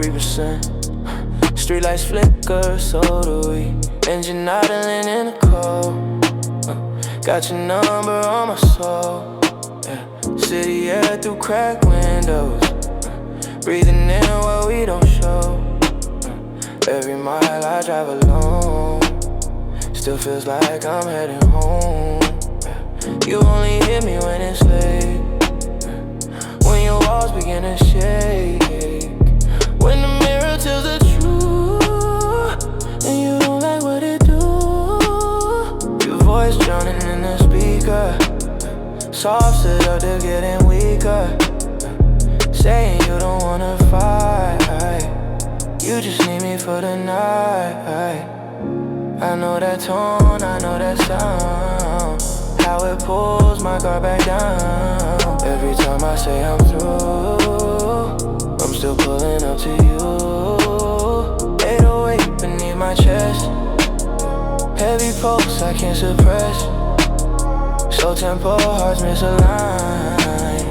3%. Streetlights flicker, so do we. Engine idling in the cold. Got your number on my soul. Yeah. City air through cracked windows. Breathing in what we don't show. Every mile I drive alone still feels like I'm heading home. You only hit me when it's late, when your walls begin to shake, when the mirror tells the truth and you don't like what it do. Your voice drowning in the speaker, soft seductive getting weaker, saying you don't wanna fight, you just need me for the night. I know that tone, I know that sound, how it pulls my guard back down. Every time I say I'm through, I'm still pulling up to you. 808 beneath my chest, heavy pulse I can't suppress. Slow tempo, hearts misaligned,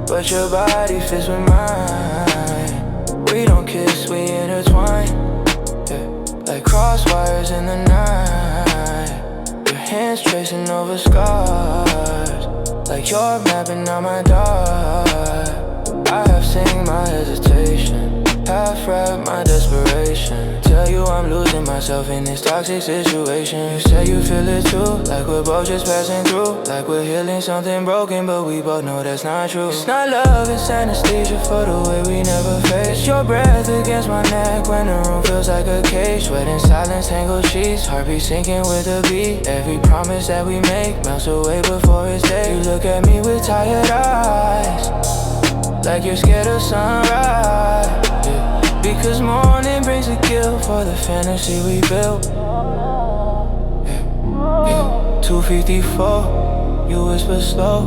but your body fits with mine. We don't kiss, we intertwine, yeah, like crosswires in the night. Your hands tracing over scars, like you're mapping out my dark. I have seen my hesitation, half wrapped my desperation. Tell you I'm losing myself in this toxic situation. You say you feel it too, like we're both just passing through, like we're healing something broken, but we both know that's not true. It's not love, it's anesthesia for the way we never face. Your breath against my neck when the room feels like a cage. Sweat in silence, tangled sheets, heartbeat sinking with the beat. Every promise that we make melts away before it's day. You look at me with tired eyes, like you're scared of sunrise, yeah. Because morning brings a guilt for the fantasy we built, yeah, yeah. 254, you whisper slow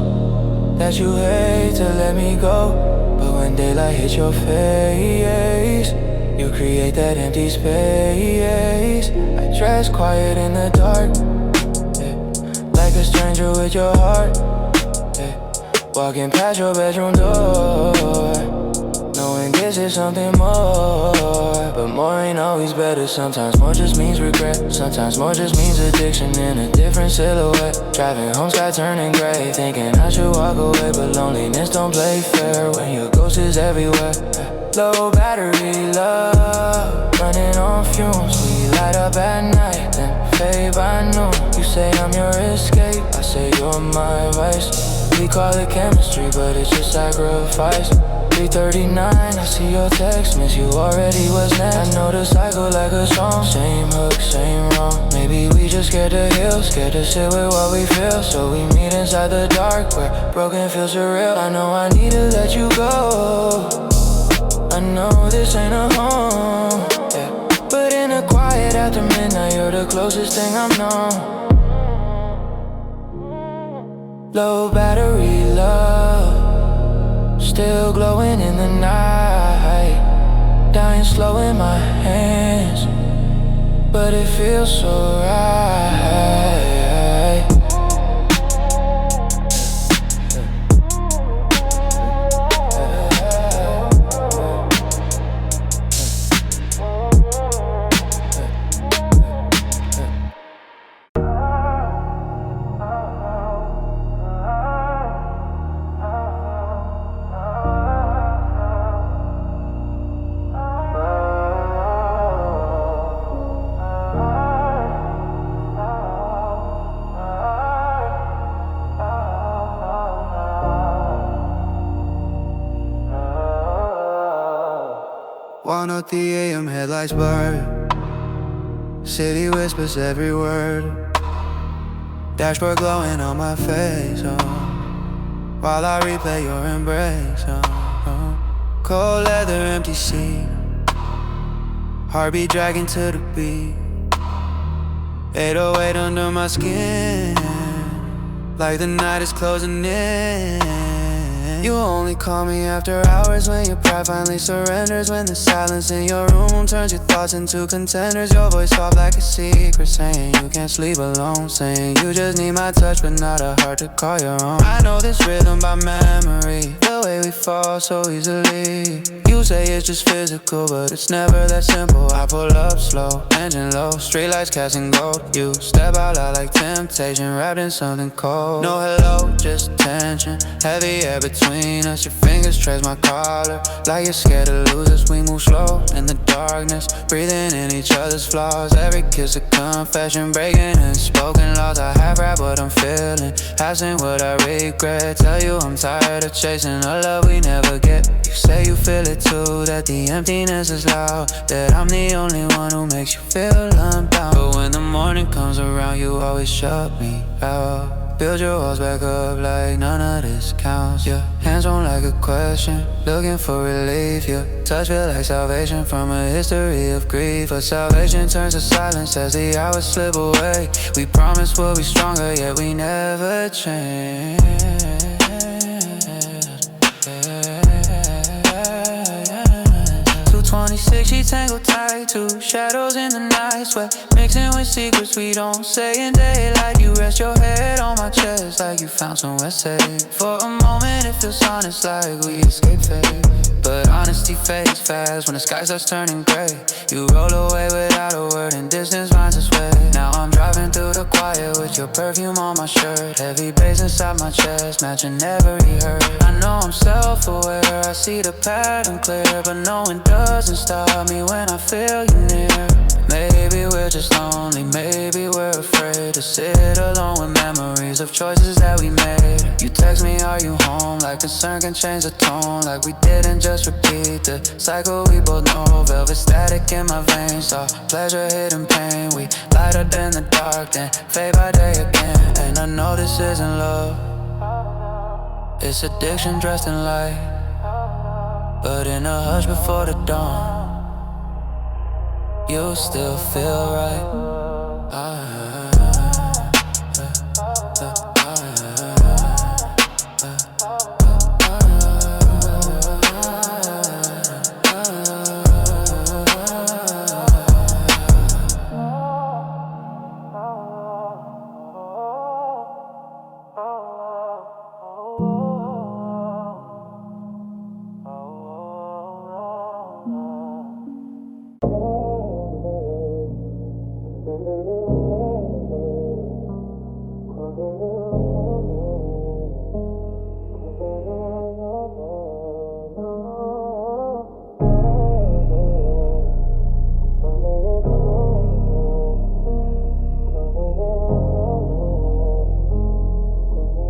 that you hate to let me go, but when daylight hits your face, you create that empty space. I dress quiet in the dark, yeah, like a stranger with your heart, yeah. Walking past your bedroom door, knowing this is something more. But more ain't always better. Sometimes more just means regret. Sometimes more just means addiction in a different silhouette. Driving home, sky turning gray, thinking I should walk away, but loneliness don't play fair when your ghost is everywhere. Low battery love, running on fumes. We light up at night, then fade by noon. You say I'm your escape, I say you're my vice. We call it chemistry, but it's just sacrifice. 3:39, I see your text, miss you already, what's next? I know the cycle like a song, same hook, same wrong. Maybe we just scared to heal, scared to sit with what we feel. So we meet inside the dark, where broken feels surreal. I know I need to let you go, I know this ain't a home, yeah. But in the quiet after midnight, you're the closest thing I've known. Low battery love, still glowing in the night, dying slow in my hands, but it feels so right. At the AM headlights burn, city whispers every word, dashboard glowing on my face, oh, while I replay your embrace, oh, oh. Cold leather, empty seat, heartbeat dragging to the beat, 808 under my skin, like the night is closing in. You only call me after hours when your pride finally surrenders. When the silence in your room turns your thoughts into contenders. Your voice soft like a secret, saying you can't sleep alone, saying you just need my touch but not a heart to call your own. I know this rhythm by memory, the way we fall so easily. You say it's just physical, but it's never that simple. I pull up slow, engine low, streetlights casting gold. You step out loud like temptation, wrapped in something cold. No hello, just tension, heavy air between us. Your fingers trace my collar, like you're scared to lose us. We move slow in the darkness, breathing in each other's flaws. Every kiss a confession, breaking unspoken laws. I have rap what I'm feeling, asking what I regret. Tell you I'm tired of chasing a love we never get. You say you feel it too, that the emptiness is loud, that I'm the only one who makes you feel unbound. But when the morning comes around, you always shut me out. Build your walls back up like none of this counts. Your hands on like a question, looking for relief. Your touch feel like salvation from a history of grief. But salvation turns to silence as the hours slip away. We promised we'll be stronger, yet we never change. 26, she tangled tight, two shadows in the night sweat, mixing with secrets we don't say in daylight. You rest your head on my chest like you found somewhere safe. For a moment it feels honest, like we escaped fate. But honesty fades fast when the sky starts turning gray. You roll away without a word and distance finds its way. Now I'm driving through the quiet with your perfume on my shirt. Heavy bass inside my chest, matching every hurt. I know I'm self-aware, I see the pattern clear, but no one doesn't stop me when I feel you near. Maybe we're just lonely, maybe we're afraid to sit alone with memories of choices that we made. You text me, are you home? Like concern can change the tone, like we didn't just repeat the cycle we both know. Velvet static in my veins, saw pleasure hidden pain. We light up in the dark, then fade by day again. And I know this isn't love, it's addiction dressed in light. But in a hush before the dawn, you still feel right.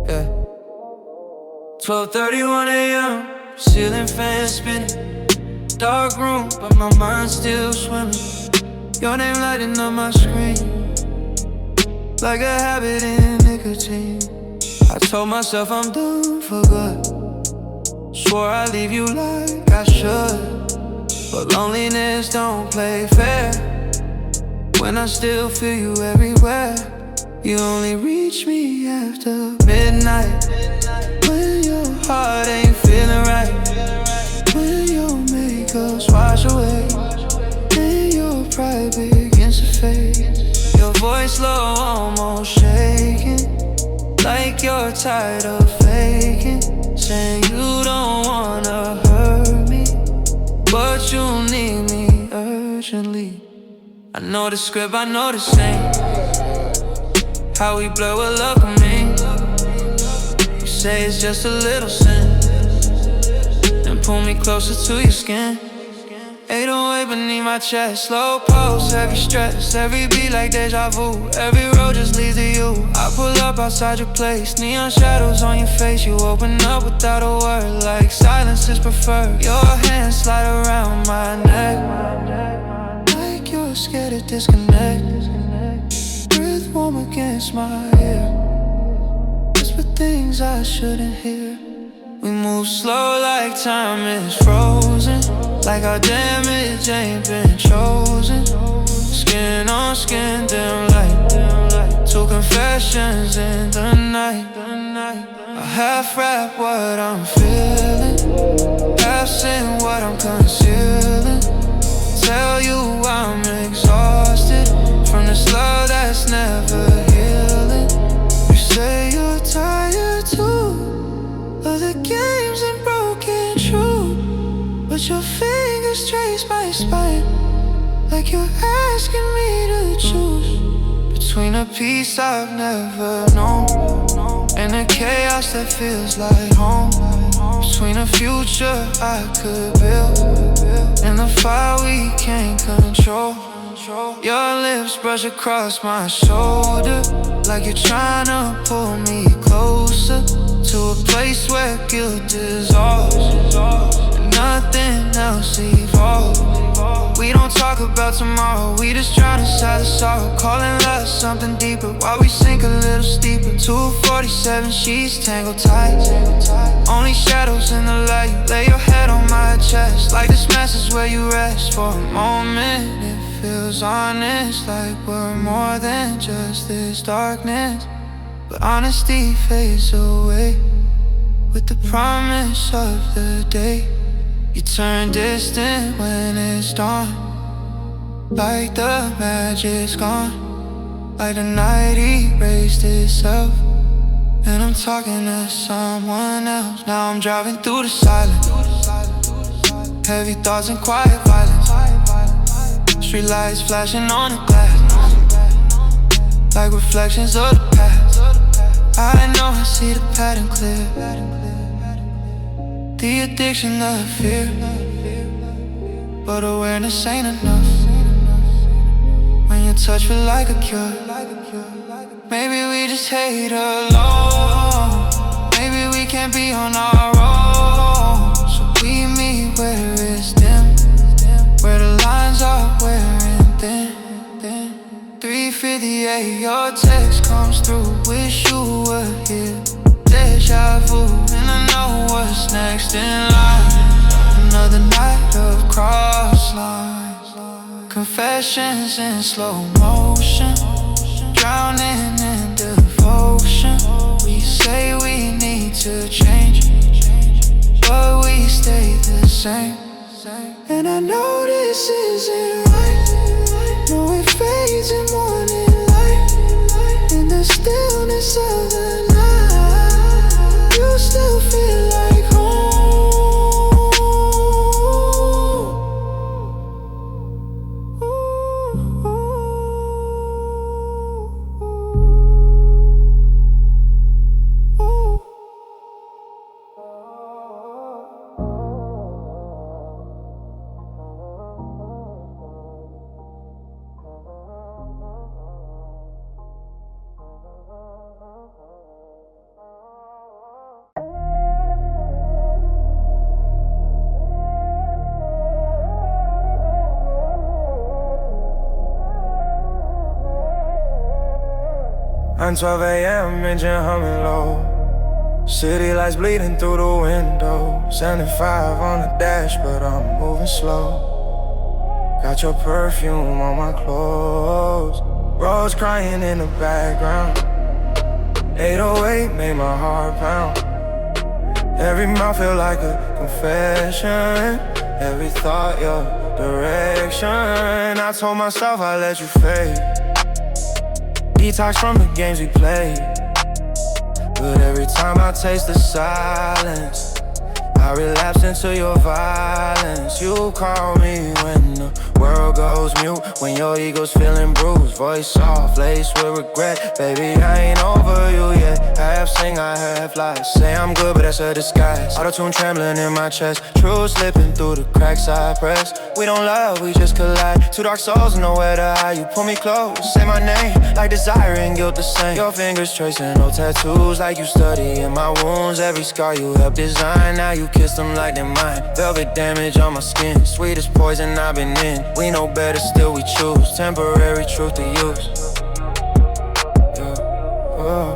Yeah. 12:31 a.m. Ceiling fan spinning, dark room, but my mind's still swimming. Your name lighting up my screen, like a habit in nicotine. I told myself I'm done for good, swore I'd leave you like I should. But loneliness don't play fair, when I still feel you everywhere. You only reach me after midnight, when your heart ain't feeling right, when your makeup's wash away and your pride begins to fade. Your voice low, almost shaking, like you're tired of faking, saying you don't wanna hurt me, but you need me urgently. I know the script, I know the same, how we blur what love can mean. You say it's just a little sin, then pull me closer to your skin. 808 beneath my chest, slow pulse, heavy stress, every beat like deja vu, every road just leads to you. I pull up outside your place, neon shadows on your face. You open up without a word, like silence is preferred. Your hands slide around my neck, like you're scared to disconnect. Breath warm against my ear, whisper things I shouldn't hear. We move slow like time is frozen, like our damage ain't been chosen. Skin on skin, dim light, too So confessions in the night. I half rap what I'm feeling, half sing what I'm concealing. Tell you I'm exhausted from this love that's never healing. You say you're tired too of the games and broken truth, but your fingers trace my spine like you're asking me to choose between a peace I've never known and a chaos that feels like home. Between a future I could build and the fire we can't control. Your lips brush across my shoulder like you're trying to pull me closer to a place where guilt dissolves and nothing else evolves. We don't talk about tomorrow, we just try to decide the sorrow. Calling love something deeper while we sink a little steeper. 247 sheets tangled tight, only shadows in the light. You lay your head on my chest like this mess is where you rest for a moment. It feels honest, like we're more than just this darkness. But honesty fades away with the promise of the day. You turn distant when it's dawn, like the magic's gone, like the night erased itself. And I'm talking to someone else. Now I'm driving through the silence, heavy thoughts and quiet violence. Streetlights flashing on the glass, like reflections of the past. I know I see the pattern clear, the addiction of fear, but awareness ain't enough. When your touch feel like a cure, maybe we just hate alone. Maybe we can't be on our own, so we meet where it's dim, where the lines are wearing thin. 3:58, your text comes through. Wish you were here. Deja vu, and I know what's next in line. Another night of cross lines, confessions in slow motion, drowning in devotion. We say we need to change, but we stay the same. And I know this isn't right. No, it fades in morning light, in the stillness of the night. You still feel like home. On 12 a.m. engine humming low, city lights bleeding through the window. 75 on the dash, but I'm moving slow. Got your perfume on my clothes, Rose crying in the background. 808 made my heart pound. Every mouth feel like a confession, every thought your direction. I told myself I'd let you fade, detox from the games we played. But every time I taste the silence, I relapse into your violence. You call me when the world goes mute, when your ego's feeling bruised. Voice soft, laced with regret. Baby, I ain't over you yet. I half sing, I half lie. Say I'm good, but that's a disguise. Auto-tune trembling in my chest, truth slipping through the cracks I press. We don't love, we just collide. Two dark souls, nowhere to hide. You pull me close, say my name, like desire and guilt the same. Your fingers tracing no tattoos, like you studying my wounds. Every scar you helped design, now you kiss them like they're mine. Velvet damage on my skin, sweetest poison I've been in. We know better, still we choose temporary truth to use. Yeah.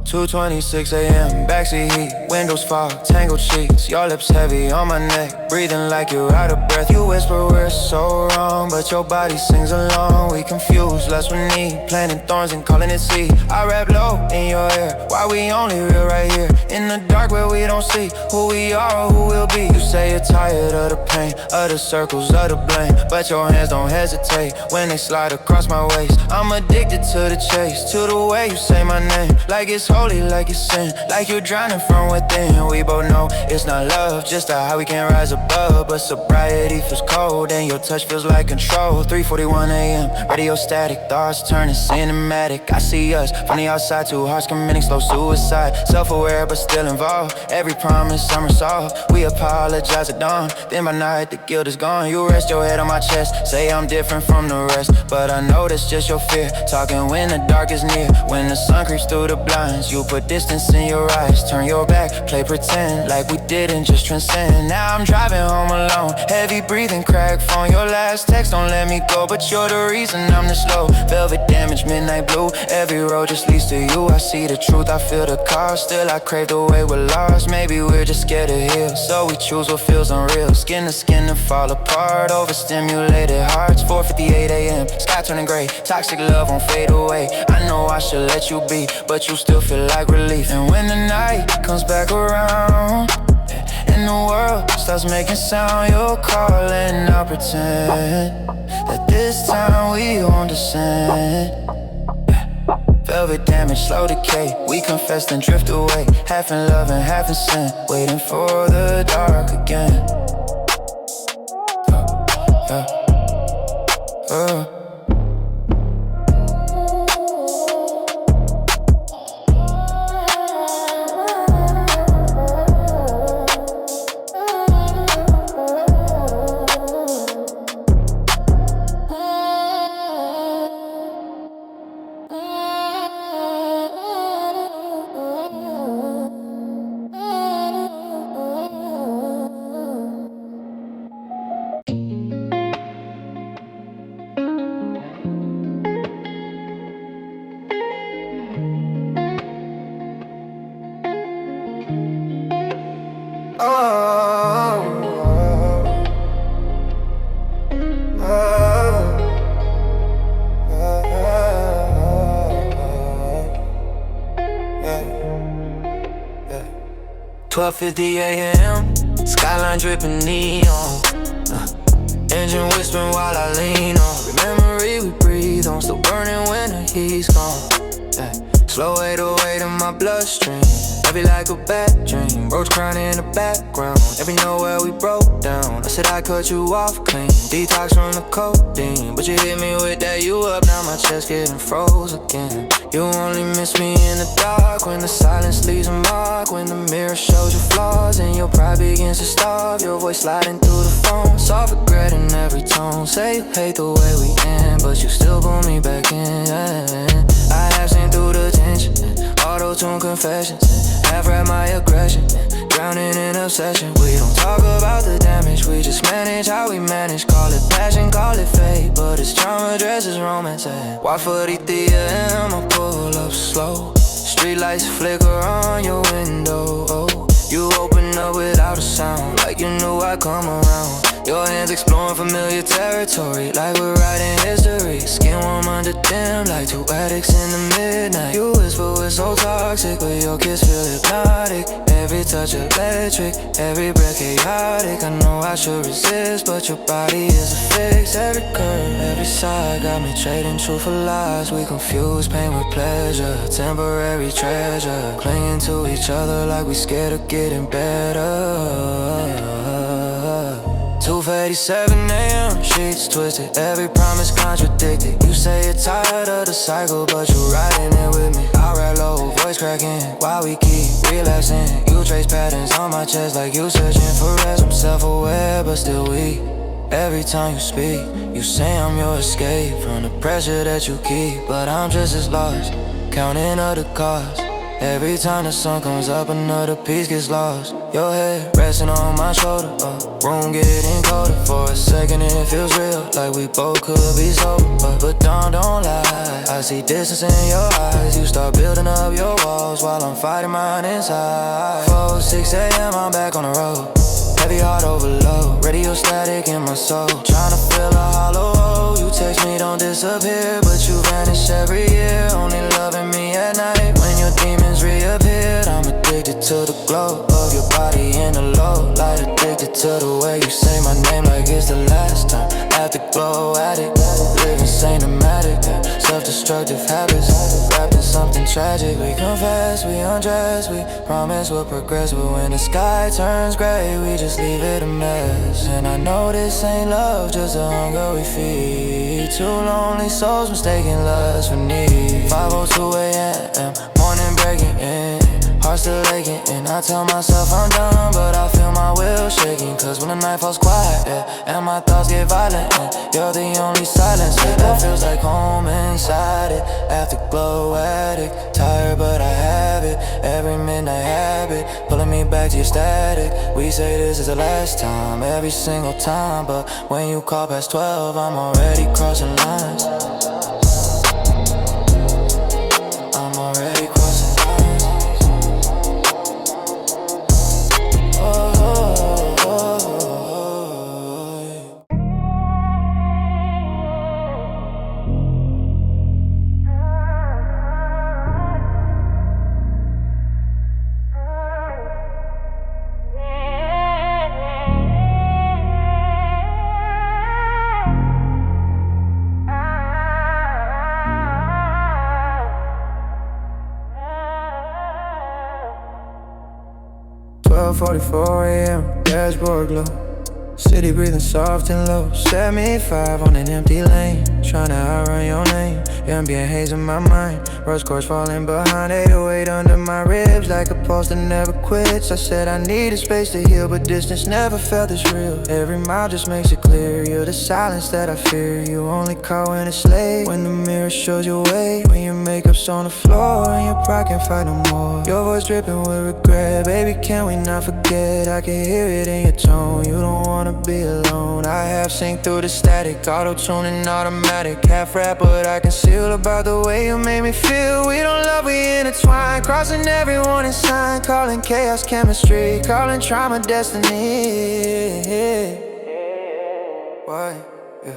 2:26 a.m. backseat heat, windows fog, tangled sheets. Your lips heavy on my neck, breathing like you're out of breath. You whisper we're so wrong, but your body sings along. We confused, lust we need, planting thorns and calling it seed. I rap low in your ear, why we only real right here in the dark where we don't see who we are or who we'll be. You say you're tired of the pain, of the circles, of the blame, but your hands don't hesitate when they slide across my waist. I'm addicted to the chase, to the way you say my name, like it's holy, like it's sin, like you're drowning from within. We both know it's not love, just a how we can rise above. But sobriety feels cold and your touch feels like control. 3:41 a.m. radio static, thoughts turning cinematic. I see us from the outside, two hearts committing slow suicide. Self-aware but still involved, every promise I'm resolved. We apologize at dawn, then by night the guilt is gone. You rest your head on my chest, say I'm different from the rest, but I know that's just your fear, talking when the dark is near. When the sun creeps through the blinds, you put distance in your eyes, turn your back, play pretend like we didn't just transcend. Now I'm driving home alone, heavy breathing, crack phone. Your last text don't let me go, but you're the reason I'm this low. Velvet damage, midnight blue, every road just leads to you. I see the truth, I feel the cost, still I crave the way we're lost. Maybe we're just scared to heal, so we choose what feels unreal. Skin to skin to fall apart, overstimulated hearts. 4:58 a.m., sky turning gray, toxic love won't fade away. I know I should let you be, but you still feel like relief. And when the night comes back around and the world starts making sound, you'll call and I'll pretend that this time we won't descend. Velvet damage, slow decay, we confess then drift away, half in love and half in sin, waiting for the dark again. .50 a.m. Skyline dripping neon, engine whispering while I lean on. Memory we breathe on, still burning when the heat's gone. Slow 808 in my bloodstream, heavy like a bad dream. Roach crying in the background, every nowhere we broke down. I said I cut you off clean, detox from the codeine, but you hit me with that you up, now my chest getting froze again. You only miss me in the dark, when the silence leaves a mark, when the mirror shows your flaws and your pride begins to starve. Your voice sliding through the phone, soft regret in every tone. Say you hate the way we end, but you still pull me back in. I have seen through the tension, auto-tune confessions, half read my aggression, drowning in obsession. We don't talk about the damage, we just manage how we manage. Call it passion, call it fate, but it's trauma dresses romance. Watch for the AM, I pull up slow, streetlights flicker on your window. Oh, you open up without a sound, like you knew I'd come around. Your hands exploring familiar territory, like we're writing history. Skin warm under dim, like two addicts in the midnight. You whisper we're so toxic, but your kiss feel hypnotic. Every touch electric, every breath chaotic. I know I should resist, but your body is a fix. Every curve, every side got me trading truth for lies. We confuse pain with pleasure, temporary treasure, clinging to each other like we scared of getting better. 2:37 a.m. sheets twisted, every promise contradicted. You say you're tired of the cycle, but you're riding it with me. I rap low, voice cracking, while we keep relapsing. You trace patterns on my chest like you searching for rest. I'm self-aware, but still weak. Every time you speak, you say I'm your escape from the pressure that you keep, but I'm just as lost, counting up the cost. Every time the sun comes up, another piece gets lost. Your head resting on my shoulder, room getting colder. For a second it feels real, like we both could be sober. But don't lie, side. I see distance in your eyes. You start building up your walls while I'm fighting mine inside. 4, 6 a.m. I'm back on the road. Heavy heart overload, radio static in my soul. Tryna fill a hollow. You text me, don't disappear, but you vanish every year. Only loving me at night when your demons reappeared. I'm addicted to the glow of your body in the low light. Addicted to the way you say my name like it's the last time. Afterglow addict, living cinematic. Self-destructive habits, wrapped in something tragic. We confess, we undress, we promise we'll progress. But when the sky turns gray, we just leave it a mess. And I know this ain't love, just a hunger we feed. Two lonely souls mistaking lust for need. 5:02 a.m., morning breaking in. Heart still aching, and I tell myself I'm done, but I feel my will shaking. Cause when the night falls quiet, and my thoughts get violent, you're the only silence that feels like home inside it. Afterglow addict, tired but I have it. Every midnight habit, pulling me back to your static. We say this is the last time, every single time, but when you call past 12, I'm already crossing lines. I'm already crossing lines. Twelve 44 a.m., dashboard glow. City breathing soft and low. 75 on an empty lane, tryna outrun your name. Ambient haze in my mind, rose quartz falling behind. 808 under my ribs like a pulse that never quits. I said I needed space to heal, but distance never felt this real. Every mile just makes it clear, you're the silence that I fear. You only call when it's late, when the mirror shows your way, when your makeup's on the floor and your pride can't fight no more. Your voice dripping with regret, baby, can we not forget? I can hear it in your tone, you don't wanna be alone. I have synced through the static, auto-tuning automatic. Half rap, but I conceal about the way you made me feel. We don't love, we intertwine, crossing every warning sign. Calling chaos chemistry, calling trauma destiny. Why? Yeah.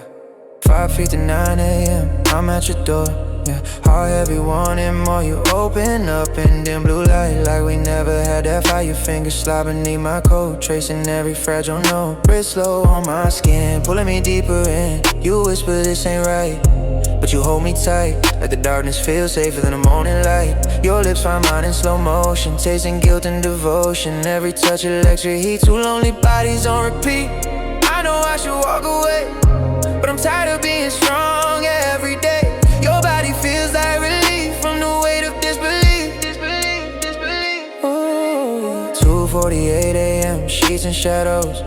5 feet to 9 a.m., I'm at your door. Yeah, how heavy wanting more. You open up in dim blue light like we never had that fight. Your fingers slide beneath my coat, tracing every fragile note. Breath slow on my skin, pulling me deeper in. You whisper this ain't right, but you hold me tight, like the darkness feels safer than the morning light. Your lips find mine in slow motion, tasting guilt and devotion. Every touch electric heat, two lonely bodies on repeat. I know I should walk away, but I'm tired of being strong every day. Your body feels like relief from the weight of disbelief. 2:48 a.m., sheets and shadows,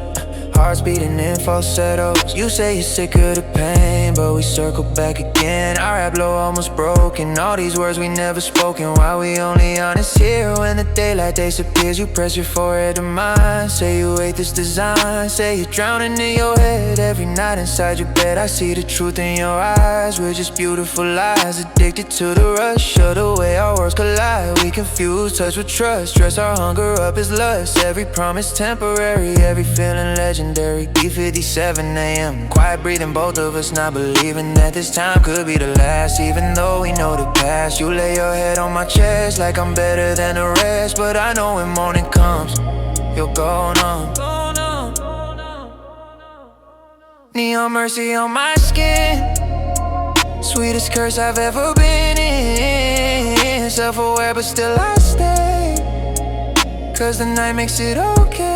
hearts beating in falsettos. You say you're sick of the pain, but we circle back again. Our rap low almost broken, all these words we never spoken. Why we only honest here when the daylight disappears? You press your forehead to mine, say you hate this design. Say you're drowning in your head every night inside your bed. I see the truth in your eyes, we're just beautiful lies. Addicted to the rush of the way our worlds collide. We confuse touch with trust, dress our hunger up as lust. Every promise temporary, every feeling legendary. B57 a.m., quiet breathing, both of us not believing that this time could be the last. Even though we know the past, you lay your head on my chest like I'm better than the rest. But I know when morning comes, you'll go numb. Neon mercy on my skin, sweetest curse I've ever been in. Self-aware but still I stay, cause the night makes it okay.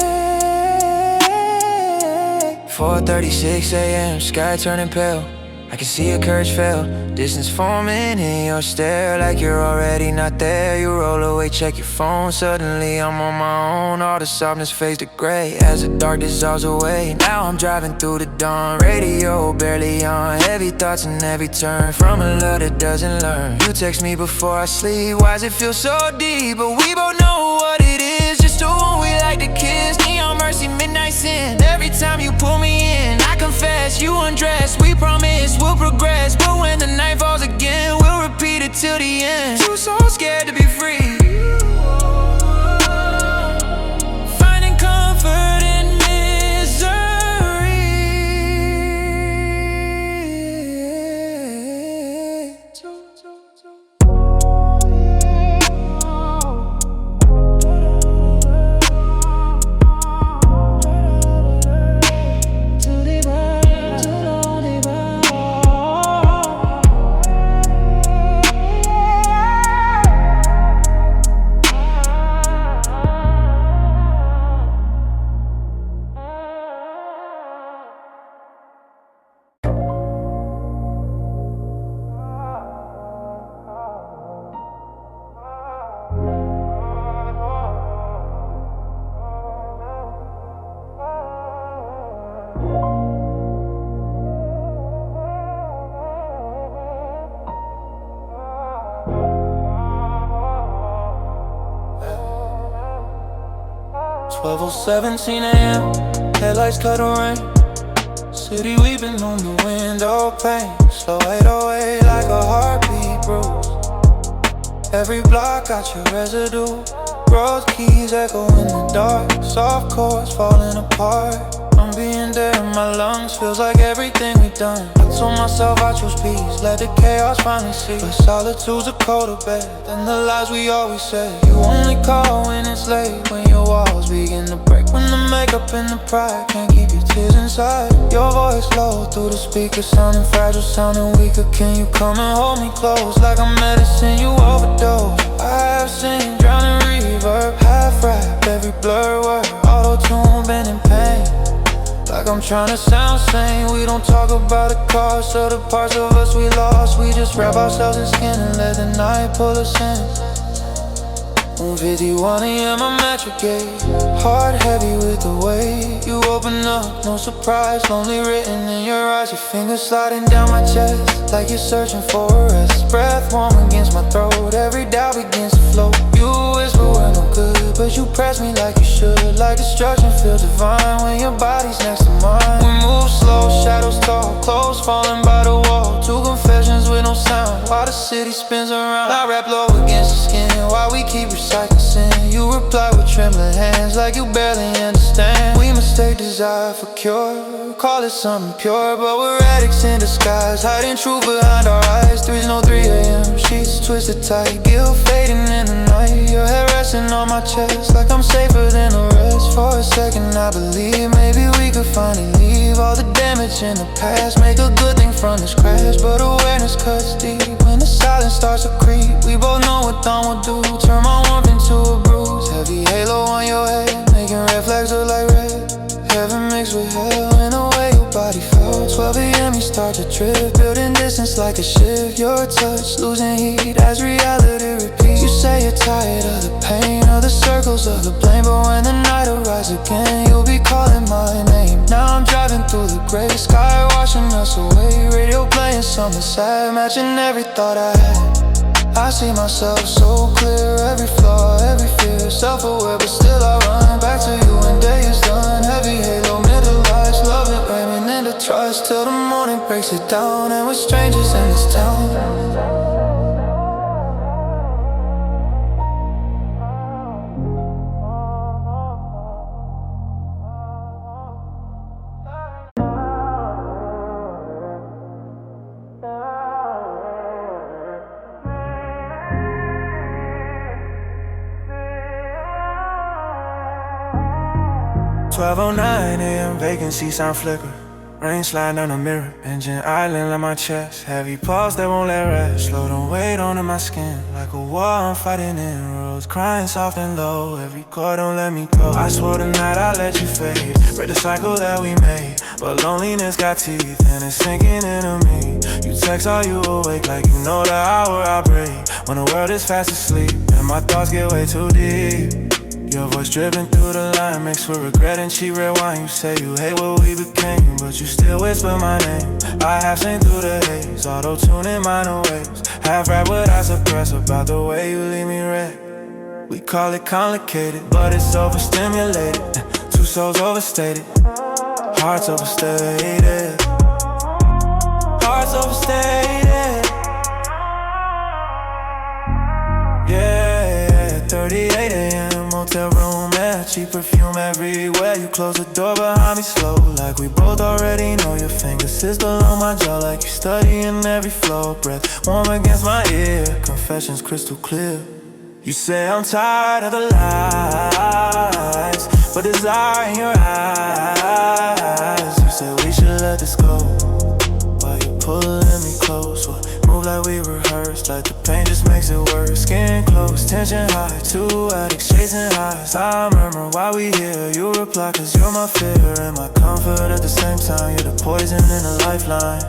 4:36 a.m., sky turning pale. I can see your courage fail, distance forming in your stare. Like you're already not there. You roll away, check your phone. Suddenly I'm on my own. All the softness fades to gray as the dark dissolves away. Now I'm driving through the dawn, radio barely on. Heavy thoughts in every turn, from a love that doesn't learn. You text me before I sleep, why's it feel so deep? But we both know what it is, just the one we like to kiss. Neon mercy, midnight sin. Every time you pull me in, I confess, you undress. We promise we'll progress, but when the night falls again, we'll 12:17 a.m. Headlights cut the rain. City weeping on the window pane. Slow 808 like a heartbeat bruise. Every block got your residue. Road keys echo in the dark. Soft chords falling apart. I'm being dead in my lungs. Feels like everything we've done. I told myself I choose peace. Let the chaos finally see. But solitude's a colder bed than the lies we always said. You only call when it's late. When your walls begin to break. When the makeup and the pride can't keep your tears inside. Your voice low through the speakers, sounding fragile, sounding weaker. Can you come and hold me close? Like I'm medicine you overdose. I have seen drowning reverb, half rap, every blur word, auto-tune, been in pain. Like I'm trying to sound sane. We don't talk about the cost of the parts of us we lost. We just wrap ourselves in skin and let the night pull us in. 1:51 a.m. I'm at your gate. Heart heavy with the weight. You open up, no surprise. Lonely written in your eyes. Your fingers sliding down my chest like you're searching for a rest. Breath warm against my throat. Every doubt begins to float. You whisper we're no good, but you press me like you should. Like destruction feels divine when your body's next to mine. We move slow, shadows tall, clothes falling by the wall. Two confessions with no sound while the city spins around. I rap low against the skin while we keep recycling sin. You reply with trembling hands like you barely understand. We mistake desire for cure. Call it something pure, but we're addicts in disguise. Hiding truth behind our eyes. 3's no 3 a.m. Sheets twisted tight. Guilt fading in the night. Your head resting on my chest like I'm safer than the rest. For a second I believe maybe we could finally leave all the damage in the past. Make a good thing from this crash. But awareness cuts deep when the silence starts to creep. We both know what dawn will do. Turn my warmth into a bruise. Heavy halo on your head, making red flags look like red. Heaven mixed with hell in the way your body felt. 12 a.m. you start to drift, building distance like a shift. Your touch losing heat as reality repeats. You say you're tired of the pain, of the circles of the blame. But when the night arrives again, you'll be calling my name. Now I'm driving through the gray sky, washing us away. Radio playing something sad, matching every thought I had. I see myself so clear, every flaw, every fear. Self-aware, but still I run back to you when day is done. Heavy halo, middle lies, love it, ramming into trust. Till the morning breaks it down, and we're strangers in this town. 12:09 a.m. vacancy sound flicker. Rain sliding down the mirror. Engine idling on my chest. Heavy pulse that won't let rest. Slow the weight onto my skin. Like a war I'm fighting in roads. Crying soft and low. Every chord don't let me go. I swore tonight I'd let you fade. Break the cycle that we made. But loneliness got teeth and it's sinking into me. You text all you awake like you know the hour I break. When the world is fast asleep and my thoughts get way too deep. Your voice dripping through the line, mixed with regret and cheap red wine. You say you hate what we became, but you still whisper my name. I have seen through the haze, auto-tuning minor waves. Half rap what I suppress about the way you leave me red. We call it complicated, but it's overstimulated. Two souls overstated, hearts overstated. Hearts overstated. Yeah, 38 a.m. Motel room, yeah, cheap perfume everywhere. You close the door behind me slow, like we both already know. Your fingers sit below my jaw, like you studying every flow. Breath warm against my ear, confessions crystal clear. You say I'm tired of the lies, but desire in your eyes. You say we should let this go, while you pulling me close. Move like we rehearsed, like the pain just makes it worse. Skin close, tension high, two addicts chasing highs. I murmur why we here, you reply cause you're my fear and my comfort at the same time. You're the poison in the lifeline.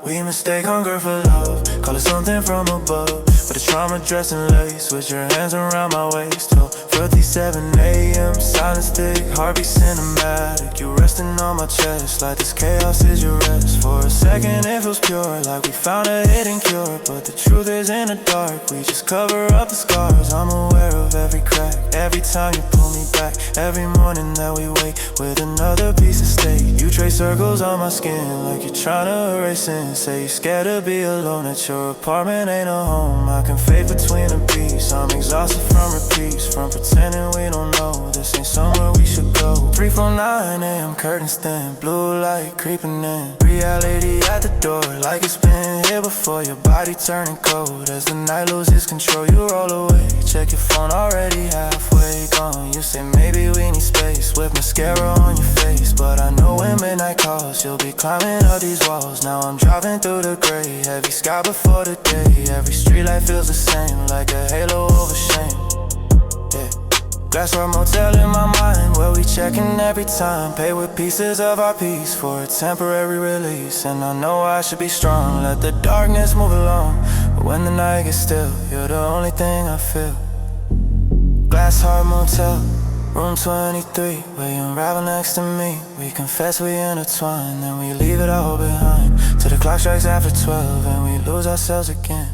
We mistake hunger for love, call it something from above. But it's trauma dressed in lace, with your hands around my waist. 12:57 a.m., silence thick, heartbeat cinematic. You resting on my chest, like this chaos is your rest. For a second it feels pure, like we found a hidden cure. But the truth is in the dark, we just cover up the scars. I'm aware of every crack, every time you pull me back. Every morning that we wake with another piece of steak. You trace circles on my skin, like you're trying to erase sin. Say you're scared to be alone, that your apartment ain't a home. I can fade between the beats, I'm exhausted from repeats. From pretending we don't know, this ain't somewhere we should go. 3:49 a.m., curtains thin, blue light creeping in. Reality at the door, like it's been here before. Your body turning cold as the night loses control. You roll away, check your phone, already halfway gone. You say maybe we need space, with mascara on your face. But I know when midnight calls, you'll be climbing up these walls. Now I'm driving through the gray, heavy sky before the day. Every streetlight feels the same, like a halo over shame. Yeah. Glass or motel in my mind, where we checking every time. Pay with pieces of our peace for a temporary release. And I know I should be strong, let the darkness move along. But when the night gets still, you're the only thing I feel. Glass heart motel, room 23, where you unravel next to me. We confess we intertwine, then we leave it all behind. Till the clock strikes after 12 and we lose ourselves again.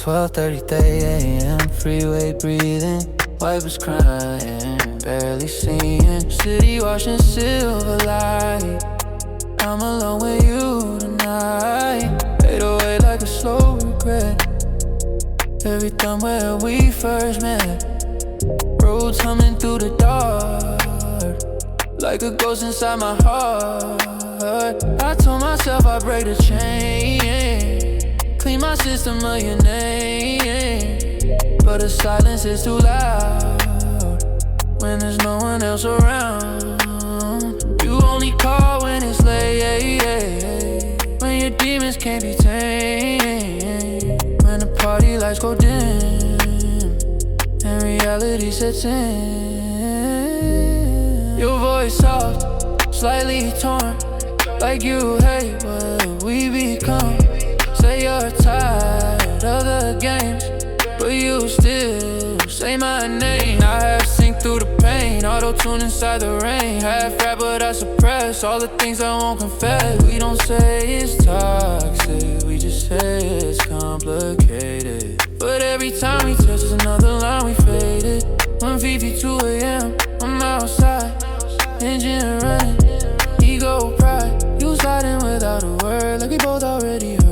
$12:33 a.m., freeway breathing, wipers crying, barely seeing. City washing silver light, I'm alone with you tonight. Fade away like a slow regret, every time where we first met. Roads humming through the dark, like a ghost inside my heart. I told myself I'd break the chain, clean my system of your name. But the silence is too loud when there's no one else around. You only call when it's late, when your demons can't be tamed. When the party lights go dim and reality sets in. Your voice soft, slightly torn, like you hate what we become. Say you're tired of the games, but you still say my name. I have sink through the pain, auto-tune inside the rain. Half rap but I suppress all the things I won't confess. We don't say it's toxic, we just say it's complicated. But every time we touch is another line we faded. 1:52 a.m., I'm outside, engine running, ego pride. You sliding without a word, like we both already heard.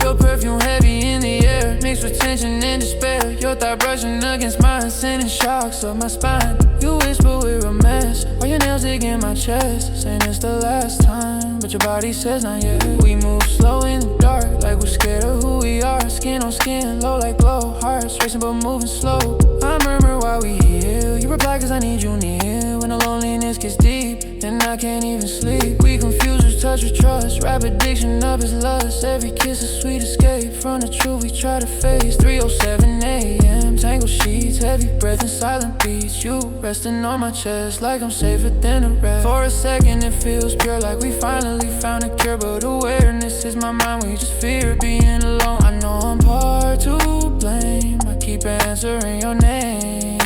Your perfume heavy in the air, mixed with tension and despair. Your thigh brushing against mine, sending shocks up my spine. You whisper we're a mess, all your nails digging my chest, saying it's the last time, but your body says not yet. We move slow in the dark, like we're scared of who we are. Skin on skin, low like glow, hearts racing but moving slow. I murmur while we heal, you reply cause I need you near. When the loneliness gets deep and I can't even sleep, we confuse with touch with trust, rap addiction up is lust. Every kiss a sweet escape from the truth we try to face. 3:07 a.m., tangled sheets, heavy breath and silent beats. You resting on my chest like I'm safer than the rest. For a second it feels pure, like we finally found a cure. But awareness is my mind, we just fear being alone. I know I'm part to blame, I keep answering your name,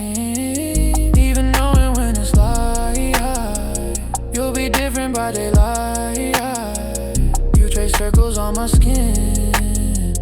even knowing when it's light. You'll be different by daylight. You trace circles on my skin,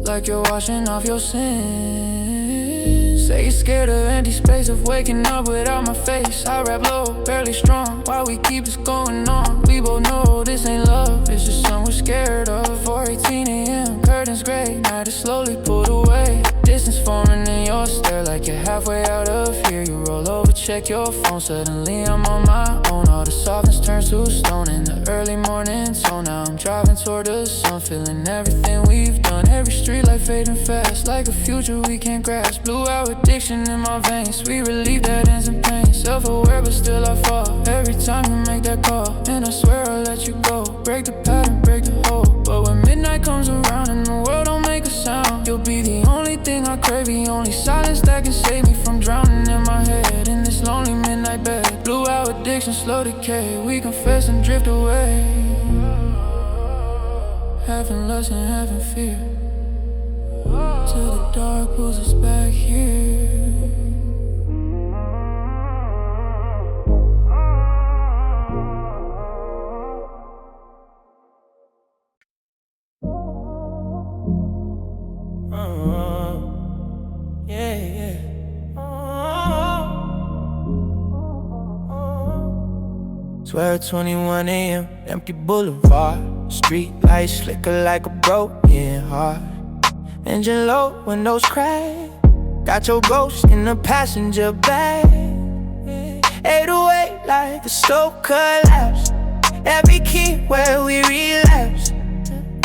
like you're washing off your sins. Say you're scared of empty space, of waking up without my face. I rap low, barely strong, why we keep this going on? We both know this ain't love, it's just something we're scared of. 4:18 a.m., curtains gray, night is slowly pulled away. Distance forming in your stare like you're halfway out of here. You roll over, check your phone, suddenly I'm on my own. All the softness turns to stone in the early morning. So now I'm driving toward the sun, feeling everything we've done. Every street light fading fast, like a future we can't grasp. Blue out addiction in my veins, sweet relief that ends in pain. Self-aware but still I fall, every time you make that call. And I swear I'll let you go, break the pattern, break the hold. But when midnight comes around and the world don't make a sound, you'll be the only thing I crave, the only silence that can save me from drowning in my head. In this lonely midnight bed, blue out addiction, slow decay. We confess and drift away, having lust and having fear, till the dark pulls us back here. Swear at 21 a.m., empty boulevard. Streetlights flicker like a broken heart. Engine low, windows crack. Got your ghost in the passenger bag. 808 like the stove collapse. Every key where we relapse.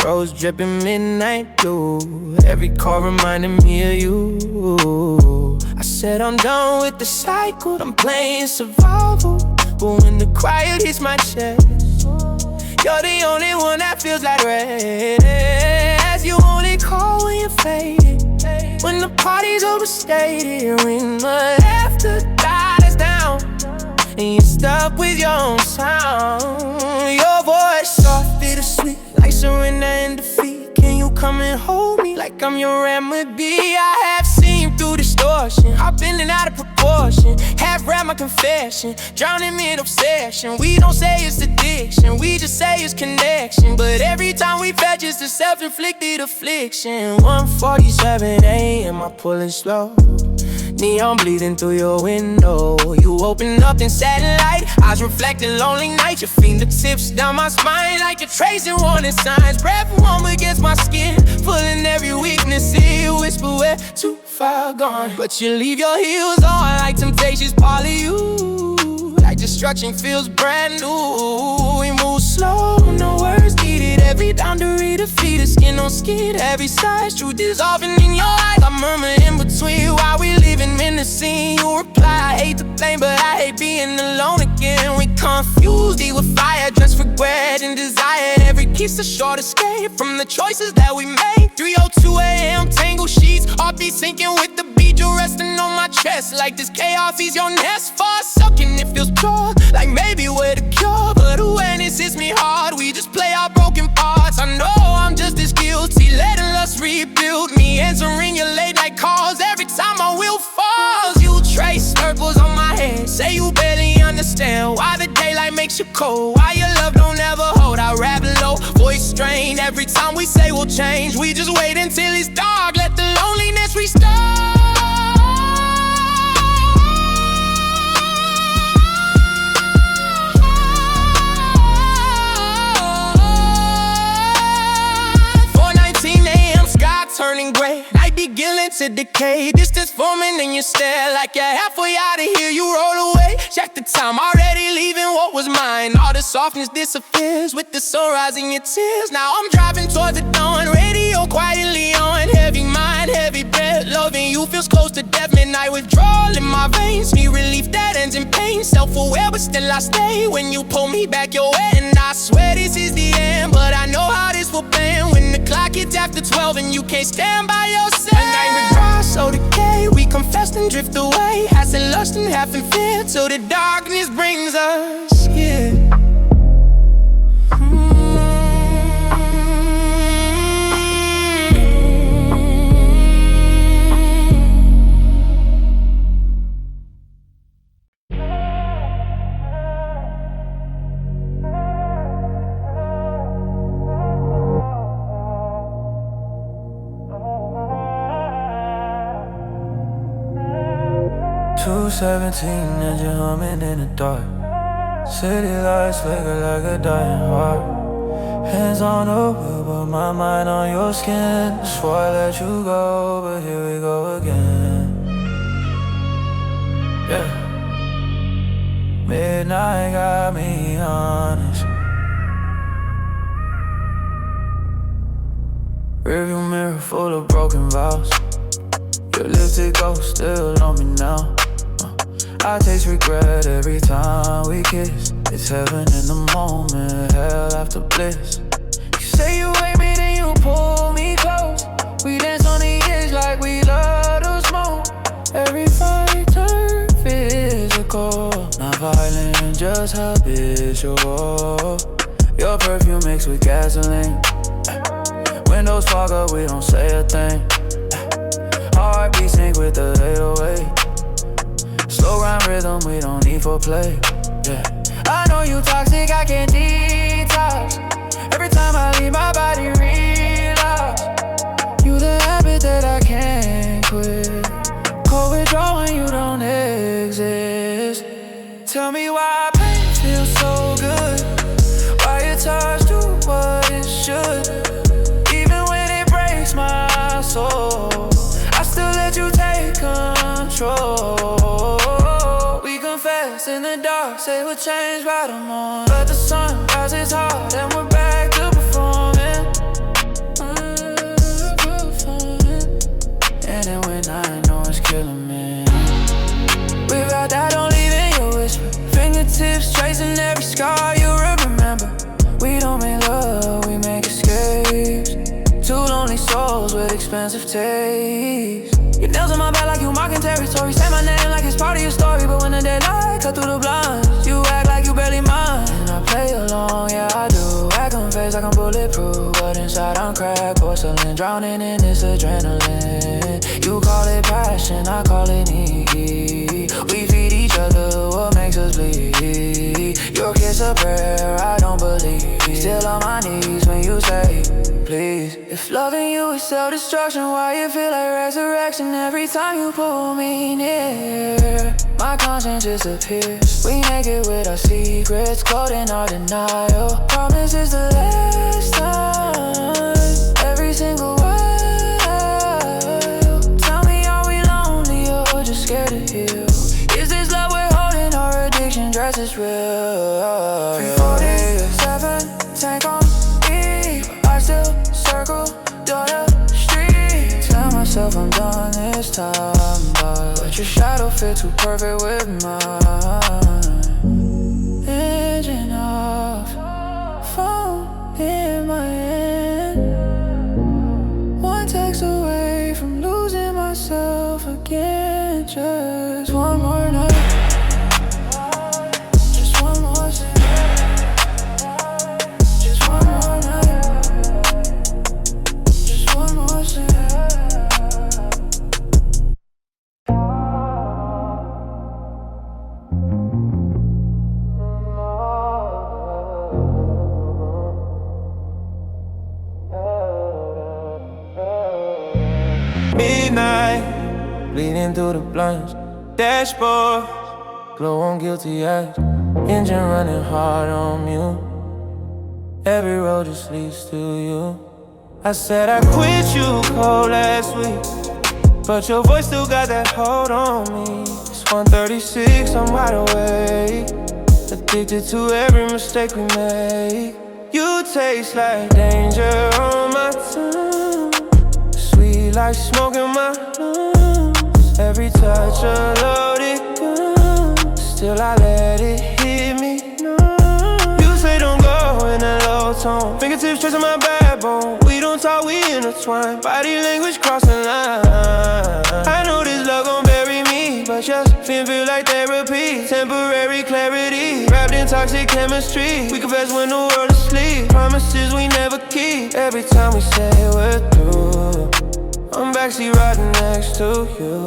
Rose dripping midnight blue. Every call reminding me of you. I said I'm done with the cycle, I'm playing survival. But when the quiet hits my chest, you're the only one that feels like rest. You only call when you're faded, when the party's overstated, when the laughter dies down and you're stuck with your own sound. Your voice soft, bittersweet, like surrender and defeat. Can you come and hold me like I'm your remedy? I have seen through distortion, I've been out of proportion. Half rap my confession, drowning in obsession. We don't say it's addiction, we just say it's connection. But every time we fetch, it's a self-inflicted affliction. 1:47 a.m., I'm pulling slow. Neon bleeding through your window. You open up in satellite, eyes reflecting lonely night. Your fingertips down my spine like you're tracing warning signs. Breath warm against my skin, pulling every weakness in. You whisper we're too far gone, but you leave your heels on like temptation's part of you. Like destruction feels brand new. We move slow, no words needed. Every boundary defeated, skin on skin. Every size, truth dissolving in your eyes. I murmur in between while we living in the scene. You reply, I hate to blame, but I hate being alone again. We confused, eat with fire, just regret and desire. Every kiss a short escape from the choices that we made. 3:02 a.m., tangled sheets, heartbeat sinking with the beat. You're resting on my chest like this chaos is your nest. Far sucking, it feels pure, like maybe we're the cure. But awareness hits me hard, we just play our broken parts. I know I'm just as guilty, letting us rebuild me. Answering your late night calls every time my will falls. You trace circles on my head, say you barely understand why the daylight makes you cold, why your love don't ever hold. I rap low, voice strained, every time we say we'll change. We just wait until it's dark, let the loneliness restart. 4:19 a.m., sky turning gray, night beginning to decay. Distance forming in your stare, like you're halfway out of here, you roll away. Check the time, already leaving what was mine. All the softness disappears with the sunrise in your tears. Now I'm driving towards the dawn, radio quietly on. Heavy mind, heavy breath, loving you feels close to death. Midnight withdrawal in my veins, need relief that ends in pain. Self-aware but still I stay when you pull me back your way. And I swear this is the end, but I know how this will end. When the clock hits after 12 and you can't stand by yourself. A night withdrawal, so decay, we confess and drift away. Acid lust and half in fear, till the darkness brings us here. 217 engine humming in the dark. City lights flicker like a dying heart. Hands on the wheel, but my mind on your skin. Swore I let you go, but here we go again. Yeah. Midnight got me honest. Rearview mirror full of broken vows. Your lipstick ghost still on me now. I taste regret every time we kiss. It's heaven in the moment, hell after bliss. You say you hate me, then you pull me close. We dance on the edge like we love to smoke. Every fight turn physical, not violent, just habitual. Your perfume mixed with gasoline. Windows fog up, we don't say a thing. Heartbeat sync with the 808. Slow grind rhythm, we don't need foreplay. Yeah. I know you toxic, I can't detox. Every time I leave my body relapse. You the habit that I can't quit. Cold withdrawal when you don't exist. Tell me why pain feels so good. Why your touch do what it should. Even when it breaks my soul, I still let you take control. We confess in the dark, say we'll change by the morning. But the sun rises hard and we're back to performing. And then when I know it's killing me, without that, don't leave in your whisper. Fingertips tracing every scar you remember. We don't make love, we make escapes. Two lonely souls with expensive taste. Your nails on my back like you marking territory. Say my name like it's part of your story. But when the daylight cut through the blinds, you act like you barely mine. And I play along, yeah I do. I confess like I'm bulletproof, but inside I'm cracked porcelain, drowning in this adrenaline. You call it passion, I call it need. We feed each other, what makes us bleed. Your kiss a prayer, I don't believe. Still on my knees when you say please. If loving you is self-destruction, why you feel like resurrection every time you pull me near? My conscience disappears. We naked with our secrets, caught in our denial. Promise is the last time. Every single while. Tell me, are we lonely or just scared to heal? Is this love we're holding or addiction dressed as real? 347, tank on E. I still circle down the street. Tell myself I'm done this time, but your shadow fit too perfect with mine. Engine off, phone in my hand. One text away from losing myself again. Just one more night. Midnight, bleeding through the blinds. Dashboard, glow on guilty eyes. Engine running hard on mute. Every road just leads to you. I said I quit you cold last week, but your voice still got that hold on me. It's 1:36, I'm wide awake, addicted to every mistake we make. You taste like danger on my tongue, sweet like smoke in my lungs. Every touch a loaded gun, still I let it hit me numb. You say don't go in a low tone, fingertips tracing my backbone. We don't talk, we intertwine, body language crossing lines. I know this love gon' bury me, but just feel like therapy. Temporary clarity, wrapped in toxic chemistry. We confess when the world is asleep, promises we never keep. Every time we say we're through, I'm backseat riding next to you.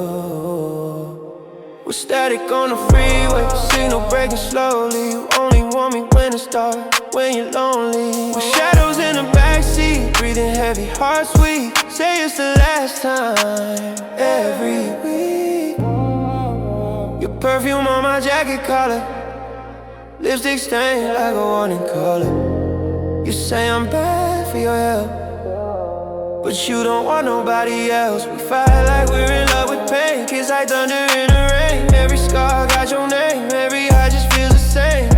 We're static on the freeway, signal breaking slowly. You only want me when it's dark, when you're lonely. With shadows in the backseat, breathing heavy, hearts weak. Say it's the last time, every week. Perfume on my jacket collar, lipstick stained like a warning color. You say I'm bad for your health, but you don't want nobody else. We fight like we're in love with pain, kiss like thunder in the rain. Every scar got your name, every eye just feels the same.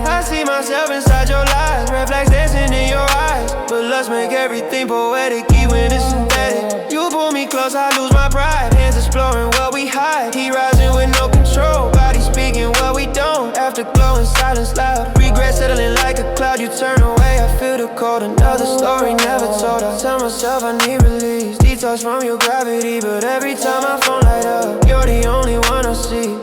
I see myself inside your lies, red flags dancing in your eyes. But let's make everything poetic, even it's synthetic. You pull me close, I lose my pride. Hands exploring what we hide, heat rising with no control. Body speaking what we don't, afterglow and silence loud. Regret settling like a cloud, you turn away, I feel the cold. Another story never told, I tell myself I need release. Detox from your gravity, but every time my phone light up, you're the only one I see.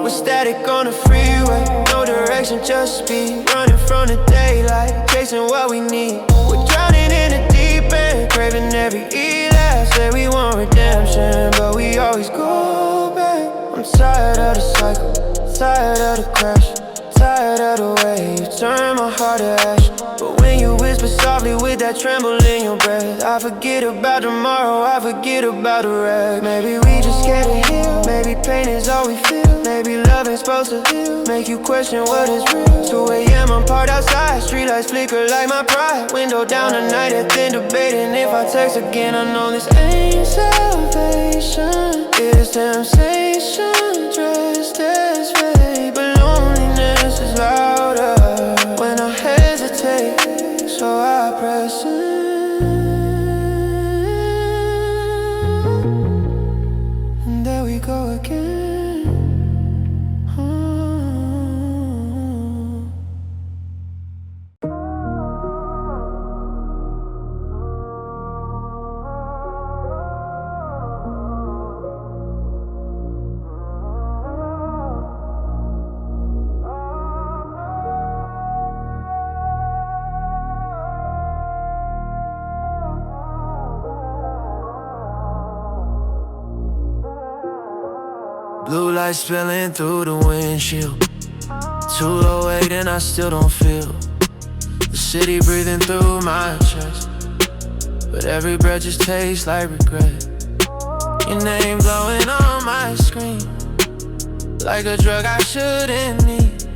We're static on the freeway, no direction, just speed. Running from the daylight, chasing what we need. We're drowning in the deep end, craving every relapse. Say we want redemption, but we always go back. I'm tired of the cycle, tired of the crash, tired of the way you turn my heart to ash. But when you whisper softly with that tremble in your breath, I forget about tomorrow, I forget about the wreck. Maybe we just scared to heal, maybe pain is all we feel. Maybe love ain't supposed to make you question what is real. 2 a.m. I'm parked outside, streetlights flicker like my pride. Window down the night and then debating if I text again. I know this ain't salvation, it's temptation dressed as fate. But loneliness is louder when I hesitate, so I press in. And there we go again. Blue lights spilling through the windshield. 208 and I still don't feel the city breathing through my chest, but every breath just tastes like regret. Your name glowing on my screen, like a drug I shouldn't need.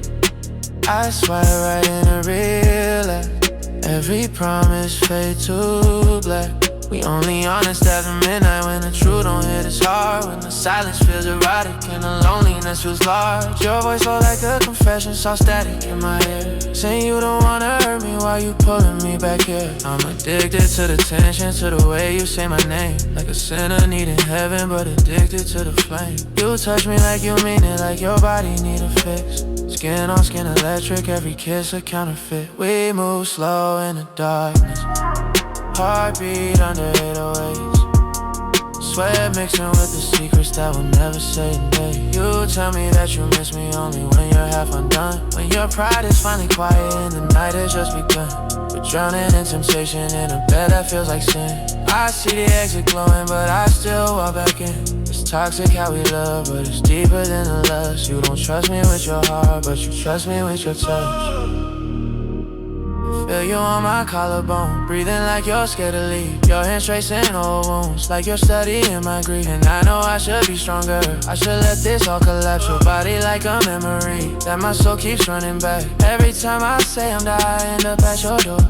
I swipe right into real life, every promise fade to black. We only honest after midnight when the truth don't hit as hard. When the silence feels erotic and the loneliness feels large. Your voice flow like a confession, saw static in my ear, saying you don't wanna hurt me while you pulling me back here. I'm addicted to the tension, to the way you say my name, like a sinner needing heaven but addicted to the flame. You touch me like you mean it, like your body need a fix. Skin on skin electric, every kiss a counterfeit. We move slow in the darkness, heartbeat under 808s. Sweat mixing with the secrets that we'll never say today. You tell me that you miss me only when you're half undone, when your pride is finally quiet and the night has just begun. We're drowning in temptation in a bed that feels like sin. I see the exit glowing but I still walk back in. It's toxic how we love, but it's deeper than the lust. You don't trust me with your heart, but you trust me with your touch. Feel you on my collarbone, breathing like you're scared to leave. Your hands tracing old wounds, like you're studying my grief. And I know I should be stronger, I should let this all collapse. Your body like a memory that my soul keeps running back. Every time I say I'm dying, I end up at your door.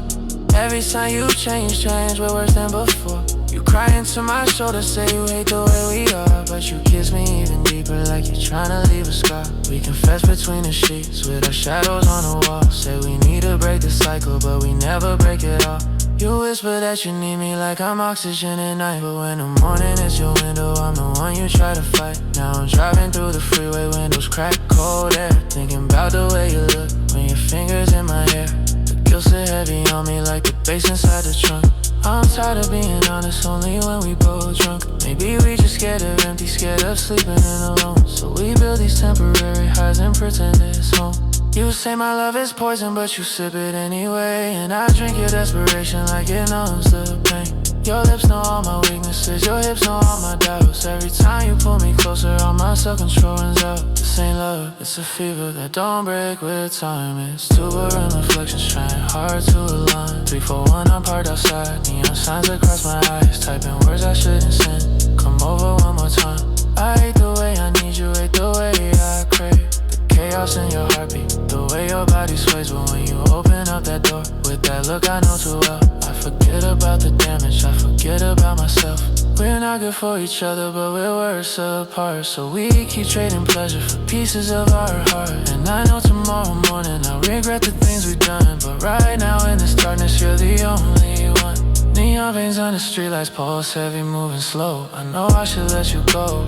Every time you change, we're worse than before. You cry into my shoulder, say you hate the way we are, but you kiss me even deeper like you're trying to leave a scar. We confess between the sheets with our shadows on the wall. Say we need to break the cycle, but we never break it off. You whisper that you need me like I'm oxygen at night, but when the morning is your window, I'm the one you try to fight. Now I'm driving through the freeway, windows crack, cold air, thinking about the way you look when your fingers in my hair. The guilt sit heavy on me like the bass inside the trunk. I'm tired of being honest only when we both drunk. Maybe we just scared of empty, scared of sleeping in alone. So we build these temporary highs and pretend it's home. You say my love is poison, but you sip it anyway. And I drink your desperation like it numbs the pain. Your lips know all my weaknesses, your hips know all my doubts. Every time you pull me closer, all my self-control runs out. This ain't love, it's a fever that don't break with time. It's two around reflections trying hard to align. 3, 4, 1, I'm parked outside, neon signs across my eyes, typing words I shouldn't send. Come over one more time. I hate the way I need you, hate the way I crave the chaos in your heartbeat, the way your body sways. But when you open up that door with that look I know too well, I forget about the damage, I forget about myself. We're not good for each other, but we're worse apart. So we keep trading pleasure for pieces of our heart. And I know tomorrow morning I'll regret the things we've done, but right now in this darkness you're the only one. Neon veins on the streetlights, pulse heavy, moving slow. I know I should let you go,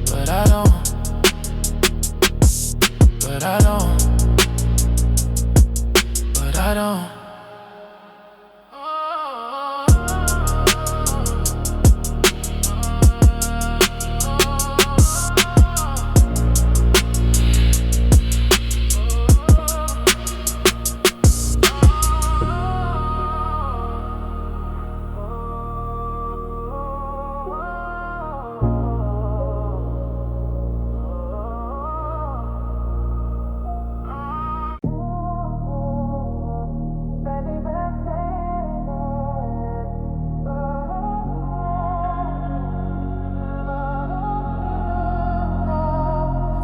but I don't. But I don't. But I don't.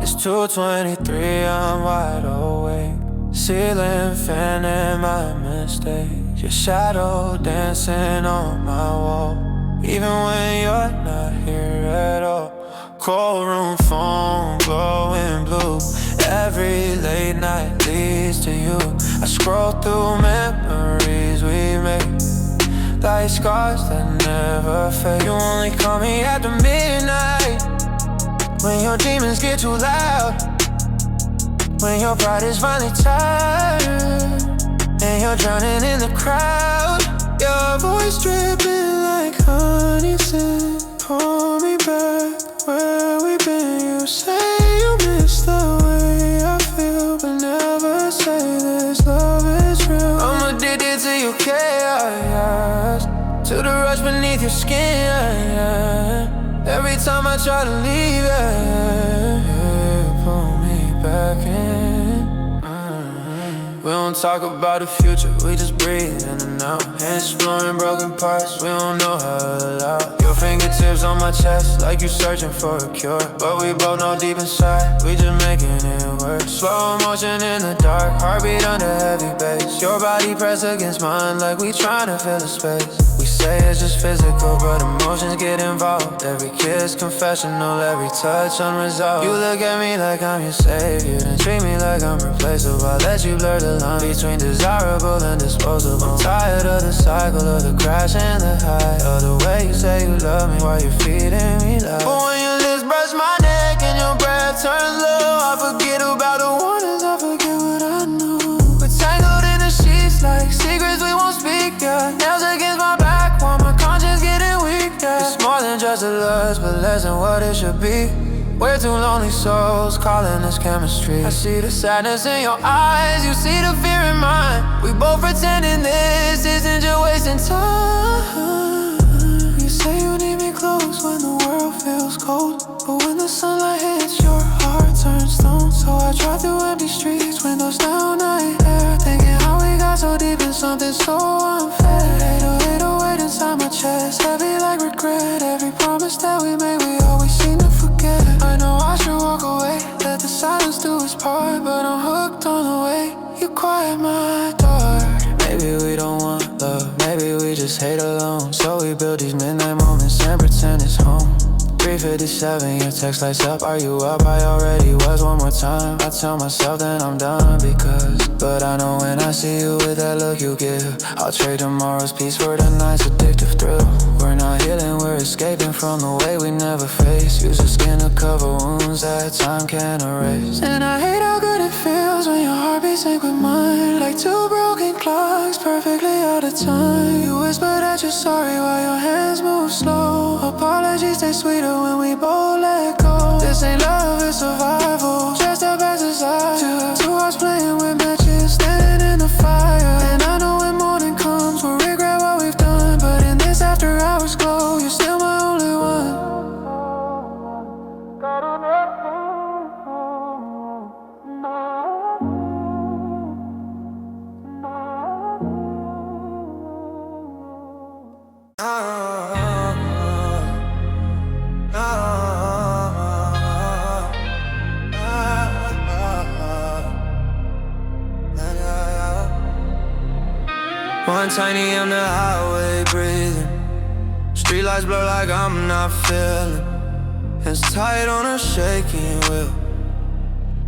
It's 2:23, I'm wide awake. Ceiling fan and my mistakes. Your shadow dancing on my wall, even when you're not here at all. Cold room phone glowing blue. Every late night leads to you. I scroll through memories we made, like scars that never fade. You only call me after midnight, when your demons get too loud, when your pride is finally tired, and you're drowning in the crowd. Your voice dripping like honey scent. Pull me back where we've been. You say you miss the way I feel, but never say this love is real. I'm addicted to your chaos, to the rush beneath your skin. Every time I try to leave, you pull me back in. We don't talk about the future, we just breathe in and out. Hands exploring broken parts, we don't know how to allow. Your fingertips on my chest, like you searching for a cure, but we both know deep inside, we just making it work. Slow motion in the dark, heartbeat under heavy bass. Your body pressed against mine, like we trying to fill the space. We say it's just physical, but emotions get involved. Every kiss confessional, every touch unresolved. You look at me like I'm your savior, then treat me like I'm replaceable. I let you blur the line between desirable and disposable. I'm tired of the cycle, of the crash and the high, of the way you say you love me while you're feeding me lies. But when your lips brush my neck and your breath turns low, I forget about the warnings, I forget what I know. We're tangled in the sheets like secrets we won't speak, yeah. Nails against my back while my conscience getting weak, yeah. It's more than just a lust, but less than what it should be. We're two lonely souls calling this chemistry. I see the sadness in your eyes, you see the fear in mine. We both pretending this isn't just wasting time. You say you need me close when the world feels cold, but when the sunlight hits, your heart turns stone. So I drive through empty streets, windows down, night air, thinking how we got so deep in something so unfair. 808 inside my chest, heavy like regret. Every promise that we made, we always seem to forget. I know I should walk away, let the silence do its part, but I'm hooked on the way you quiet my door. Maybe we don't want love, maybe we just hate alone. So we build these midnight moments and pretend it's home. 3:57, your text lights up, are you up? I already was. One more time, I tell myself that I'm done because, but I know when I see you with that look you give, I'll trade tomorrow's peace for tonight's addictive thrill. We're not healing, we're escaping from the way we never face. Use the skin to cover wounds that time can't erase. And I hate how good it feels when your heartbeat sync with mine, like two broken clocks, perfectly out of time. You whisper that you're sorry while your hands move slow. Apologies taste sweeter when we both let go. This ain't love, it's survival, just a exercise. Two hearts playing with matches, standing in the fire. And I know when morning comes, we'll regret what we've done, but in this after hours glow, you're still my only one. One tiny, I'm the highway breathing. Streetlights blur like I'm not feeling. Hands tight on a shaking wheel.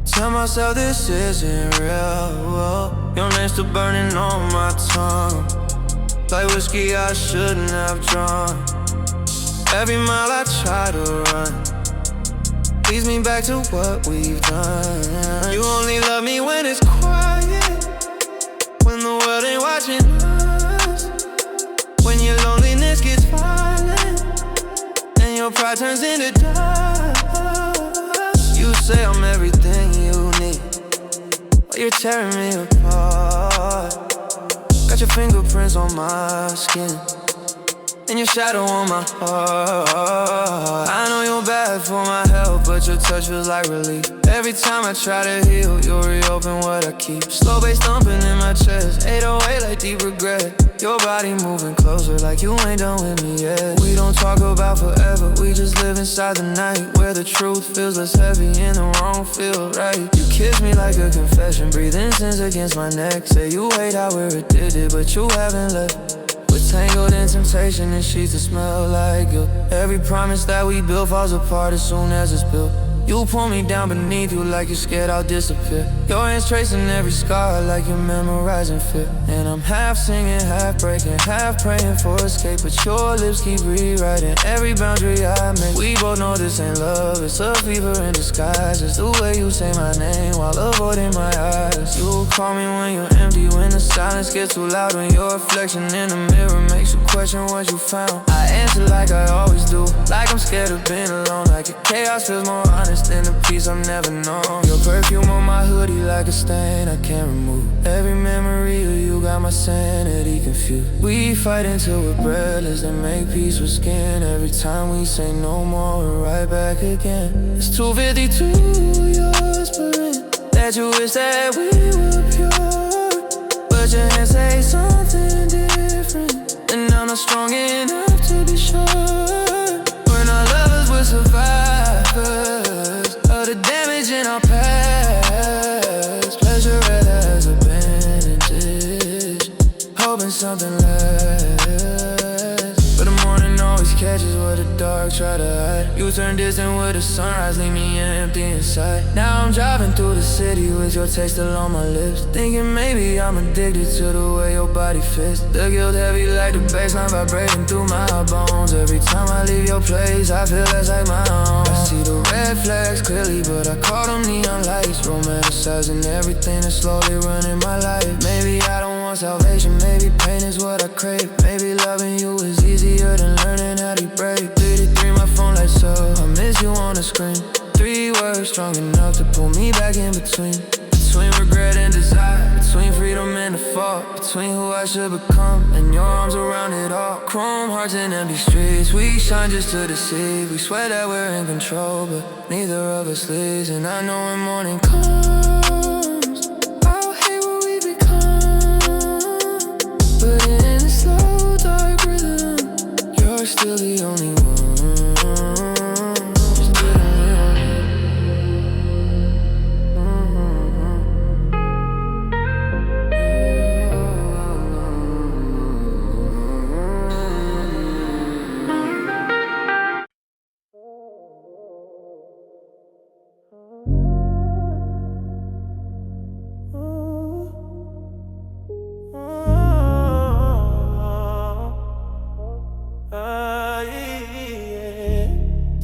Tell myself this isn't real. Your name's still burning on my tongue. Like whiskey I shouldn't have drunk. Every mile I try to run leads me back to what we've done. You only love me when it's quiet, when the world ain't watching us, when your loneliness gets violent and your pride turns into dust. You say I'm everything you need, but you're tearing me apart. Got your fingerprints on my skin and your shadow on my heart. I know you're bad for my health, but your touch feels like relief. Every time I try to heal, you reopen what I keep. Slow bass thumping in my chest, 808 like deep regret. Your body moving closer like you ain't done with me yet. We don't talk about forever, we just live inside the night, where the truth feels less heavy and the wrong feel right. You kiss me like a confession, breathe incense against my neck. Say you hate how we're addicted, but you haven't left. We're tangled in temptation and sheets that smell like guilt. Every promise that we built falls apart as soon as it's built. You pull me down beneath you like you're scared I'll disappear. Your hands tracing every scar like you're memorizing fear. And I'm half singing, half breaking, half praying for escape, but your lips keep rewriting every boundary I make. We both know this ain't love, it's a fever in disguise. It's the way you say my name while avoiding my eyes. You call me when you're empty, when the silence gets too loud, when your reflection in the mirror makes you question what you found. I answer like I always do, like I'm scared of being alone, like your chaos feels more honest than the peace I've never known. Your perfume on my hoodie like a stain I can't remove. Every memory of you got my sanity confused. We fight until we're breathless and make peace with skin. Every time we say no more, we're right back again. It's 2:52, you're whispering that you wish that we were pure, but your hands say something different, and I'm not strong enough to be sure. We're not lovers, we're survivors of the damage in our past. Pleasure as a bandage, hoping something lasts, but the morning always catches what the dark try to hide. You turn distant with the sunrise, leave me empty inside. Now I'm driving through the city with your taste still on my lips, thinking maybe I'm addicted to the way your body fits. The guilt heavy like the bassline vibrating through my bones. Every time I leave your place, I feel less like my own. I see the red flags clearly, but I call them neon lights, romanticizing everything that's slowly running my life. Maybe I don't want salvation, maybe pain is what I crave. Maybe loving you is easier than learning how to break. 3-3, my phone lights up, I miss you on the screen. 3 words strong enough to pull me back in between. Between regret and desire, between freedom and the fall, between who I should become and your arms around it all. Chrome hearts and empty streets, we shine just to deceive. We swear that we're in control, but neither of us leaves. And I know when morning comes, I'll hate what we become, but in a slow dark rhythm, you're still the only one.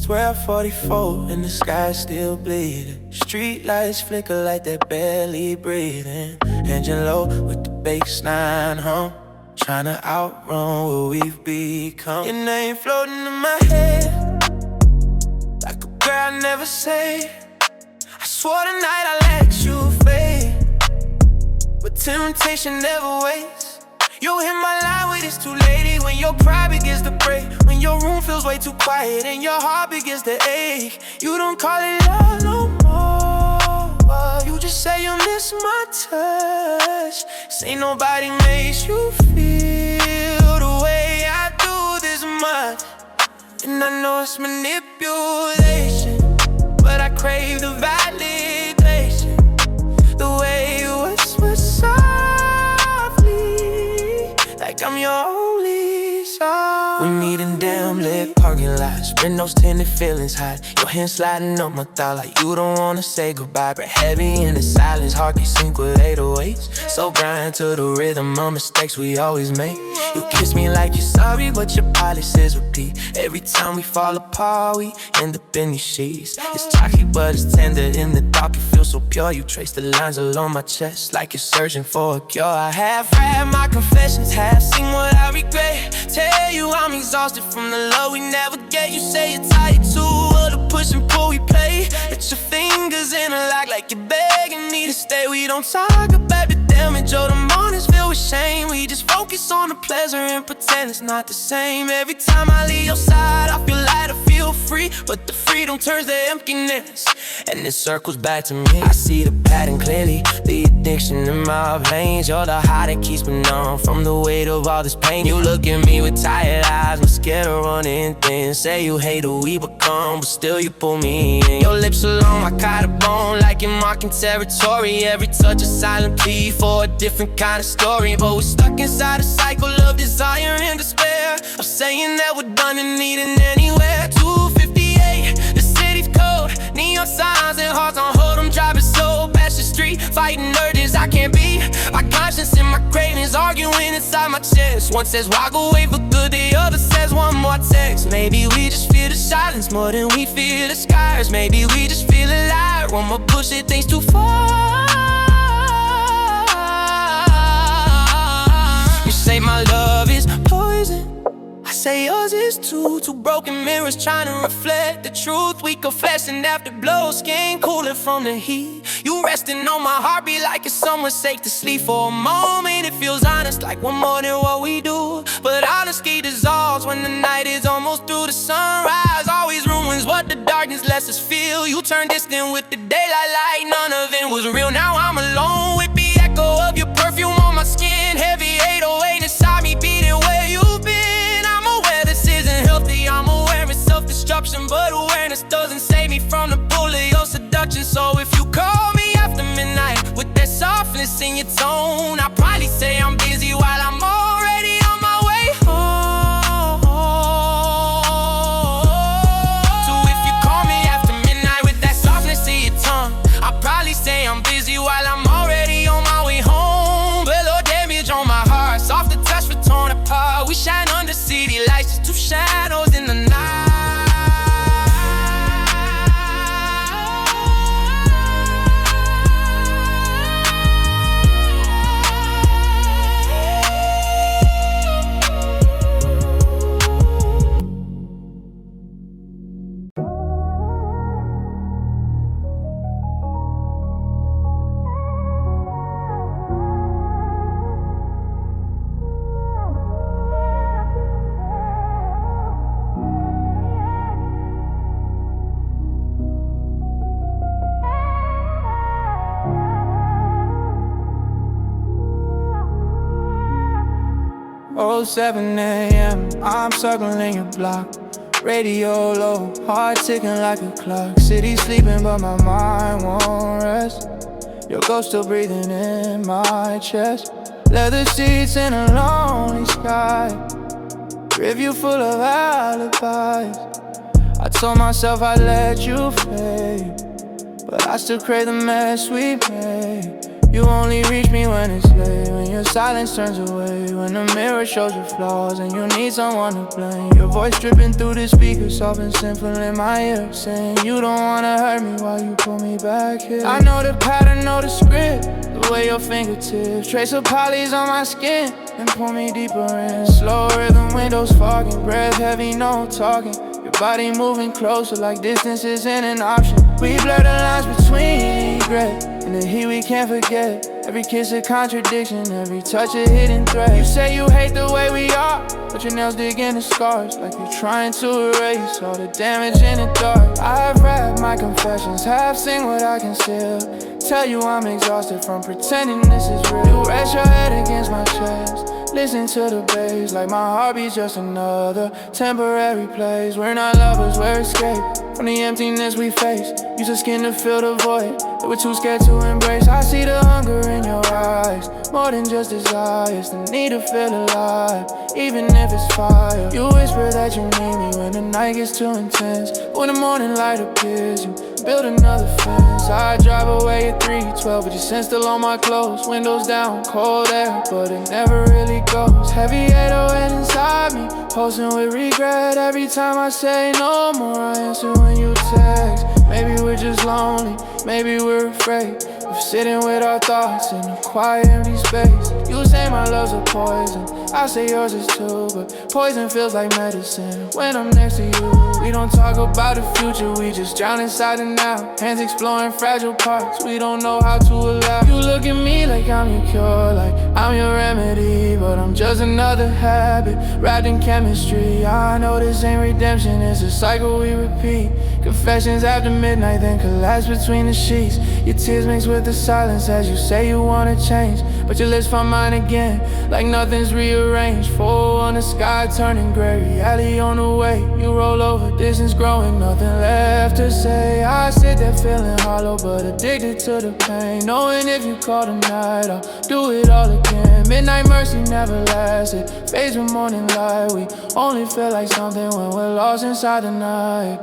We're at 44 and the sky's still bleeding. Streetlights flicker like they're barely breathing. Engine low with the baseline home, trying to outrun what we've become. Your name floating in my head like a prayer I never say. I swore tonight I let you fade, but temptation never waits. You hit my line with it's too late, when your pride begins to break, when your room feels way too quiet and your heart begins to ache. You don't call it love no more, you just say you miss my touch. 'Cause ain't nobody makes you feel the way I do this much. And I know it's manipulation, but I crave the validation, the way you whisper softly, only song. We meet in damn lit parking lots, windows tinted, feelings hot. Your hand sliding up my thigh like you don't wanna say goodbye. But heavy in the silence, heart can sync with 808s. So grind to the rhythm of mistakes we always make. You kiss me like you're sorry, but your policies repeat. Every time we fall apart, we end up in these sheets. It's toxic, but it's tender in the dark. You feel so pure. You trace the lines along my chest like you're searching for a cure. I have read my confessions, have seen what I regret. Tell you I'm exhausted from the love we never get. You say you're tired too of the push and pull we play. Put your fingers in a lock like you're begging me to stay. We don't talk about the damage or the mornings filled with shame. We just focus on the pleasure and pretend it's not the same. Every time I leave your side, I feel light, I feel free. But the freedom turns to emptiness, and it circles back to me. I see the pattern clearly, the addiction in my veins. You're the high that keeps me numb from the weight of all this pain. You look at me with tired eyes, I'm scared of running thin. Say you hate who we become, but still you pull me in. Your lips alone, I caught a bone like you're marking territory. Every touch a silent plea for a different kind of story. But we're stuck inside a cycle of desire and despair, of saying that we're done and needing anywhere. 258, the city's cold, neon signs and hearts on hold. I'm driving so past the street, fighting urges I can't be. My conscience and my cravings arguing inside my chest. One says walk away for good, the other says one more text. Maybe we just feel the silence more than we feel the scars. Maybe we just feel alive when we're pushing things too far. You say my love is poison, I say yours is too. Two broken mirrors trying to reflect the truth. We confess and afterglow, skin cooling from the heat. You resting on my heartbeat like it's somewhere safe to sleep. For a moment it feels honest, like we're more than what we do. But honesty dissolves when the night is almost through. The sunrise always ruins what the darkness lets us feel. You turn distant with the daylight light, none of it was real. Now I'm alone with the echo of your perfume on my skin. Heavy 808 inside me beating where you've been. I'm aware this isn't healthy, I'm aware it's self-destruction. But awareness doesn't save me from the pull of your seduction. So if you call me after midnight with that softness in your tone, I'll probably say I'm busy while I'm already on my way home. So if you call me after midnight with that softness in your tongue, I'll probably say I'm busy while I'm already on my way home. Velour damage on my heart, soft to touch but torn apart. We shine under city lights, just two shadows in the night. Oh, 7 a.m., I'm circling your block. Radio low, heart ticking like a clock. City sleeping but my mind won't rest. Your ghost still breathing in my chest. Leather seats in a lonely sky. Rearview full of alibis. I told myself I'd let you fade, but I still crave the mess we made. You only reach me when it's late, when your silence turns away, when the mirror shows your flaws and you need someone to blame. Your voice dripping through the speakers, soft and simple in my ear, saying you don't wanna hurt me while you pull me back here. I know the pattern, know the script, the way your fingertips trace of polys on my skin and pull me deeper in. Slow rhythm, windows fogging, breath heavy, no talking. Your body moving closer like distance isn't an option. We blur the lines between regret and the heat we can't forget. Every kiss a contradiction, every touch a hidden thread. You say you hate the way we are, but your nails dig into scars like you're trying to erase all the damage in the dark. I've read my confessions, have seen what I conceal. Tell you I'm exhausted from pretending this is real. You rest your head against my chest, listen to the bass like my heartbeat's just another temporary place. We're not lovers, we're escape from the emptiness we face. Use our skin to fill the void, they were too scared to embrace. I see the hunger in your eyes, more than just desire, it's the need to feel alive, even if it's fire. You whisper that you need me when the night gets too intense. When the morning light appears, you build another fence. I drive away at 3:12, but your scent still on my clothes. Windows down, cold air, but it never really goes. Heavy 808 inside me, pulsing with regret. Every time I say no more, I answer when you text. Maybe we're just lonely, maybe we're afraid of sitting with our thoughts in a quiet, empty space. You say my love's a poison, I say yours is too, but poison feels like medicine when I'm next to you. We don't talk about the future, we just drown inside the now. Hands exploring fragile parts, we don't know how to allow. You look at me like I'm your cure, like I'm your remedy, but I'm just another habit wrapped in chemistry. I know this ain't redemption, it's a cycle we repeat. Confessions after midnight, then collapse between the sheets. Your tears mix with the silence as you say you wanna change, but your lips find mine again, like nothing's rearranged. Full on the sky turning gray, reality on the way. You roll over, distance growing, nothing left to say. I sit there feeling hollow, but addicted to the pain, knowing if you call tonight, I'll do it all again. Midnight mercy never lasted, fades with morning light. We only feel like something when we're lost inside the night.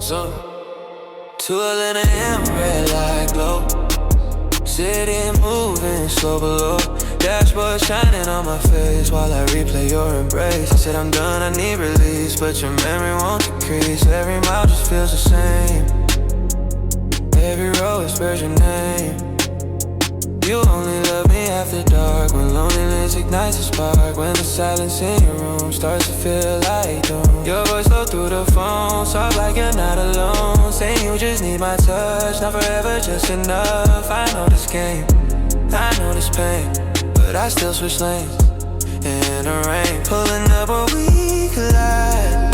So, 2 a.m. red light glow, city moving slow below. Dashboard shining on my face while I replay your embrace. I said I'm done, I need release, but your memory won't decrease. Every mile just feels the same, every row whispers your name. You only love me after dark, when loneliness ignites a spark, when the silence in your room starts to feel like doom. Your voice flow through the phone, soft like you're not alone, saying you just need my touch, not forever, just enough. I know this game, I know this pain, but I still switch lanes in the rain, pulling up where we collide.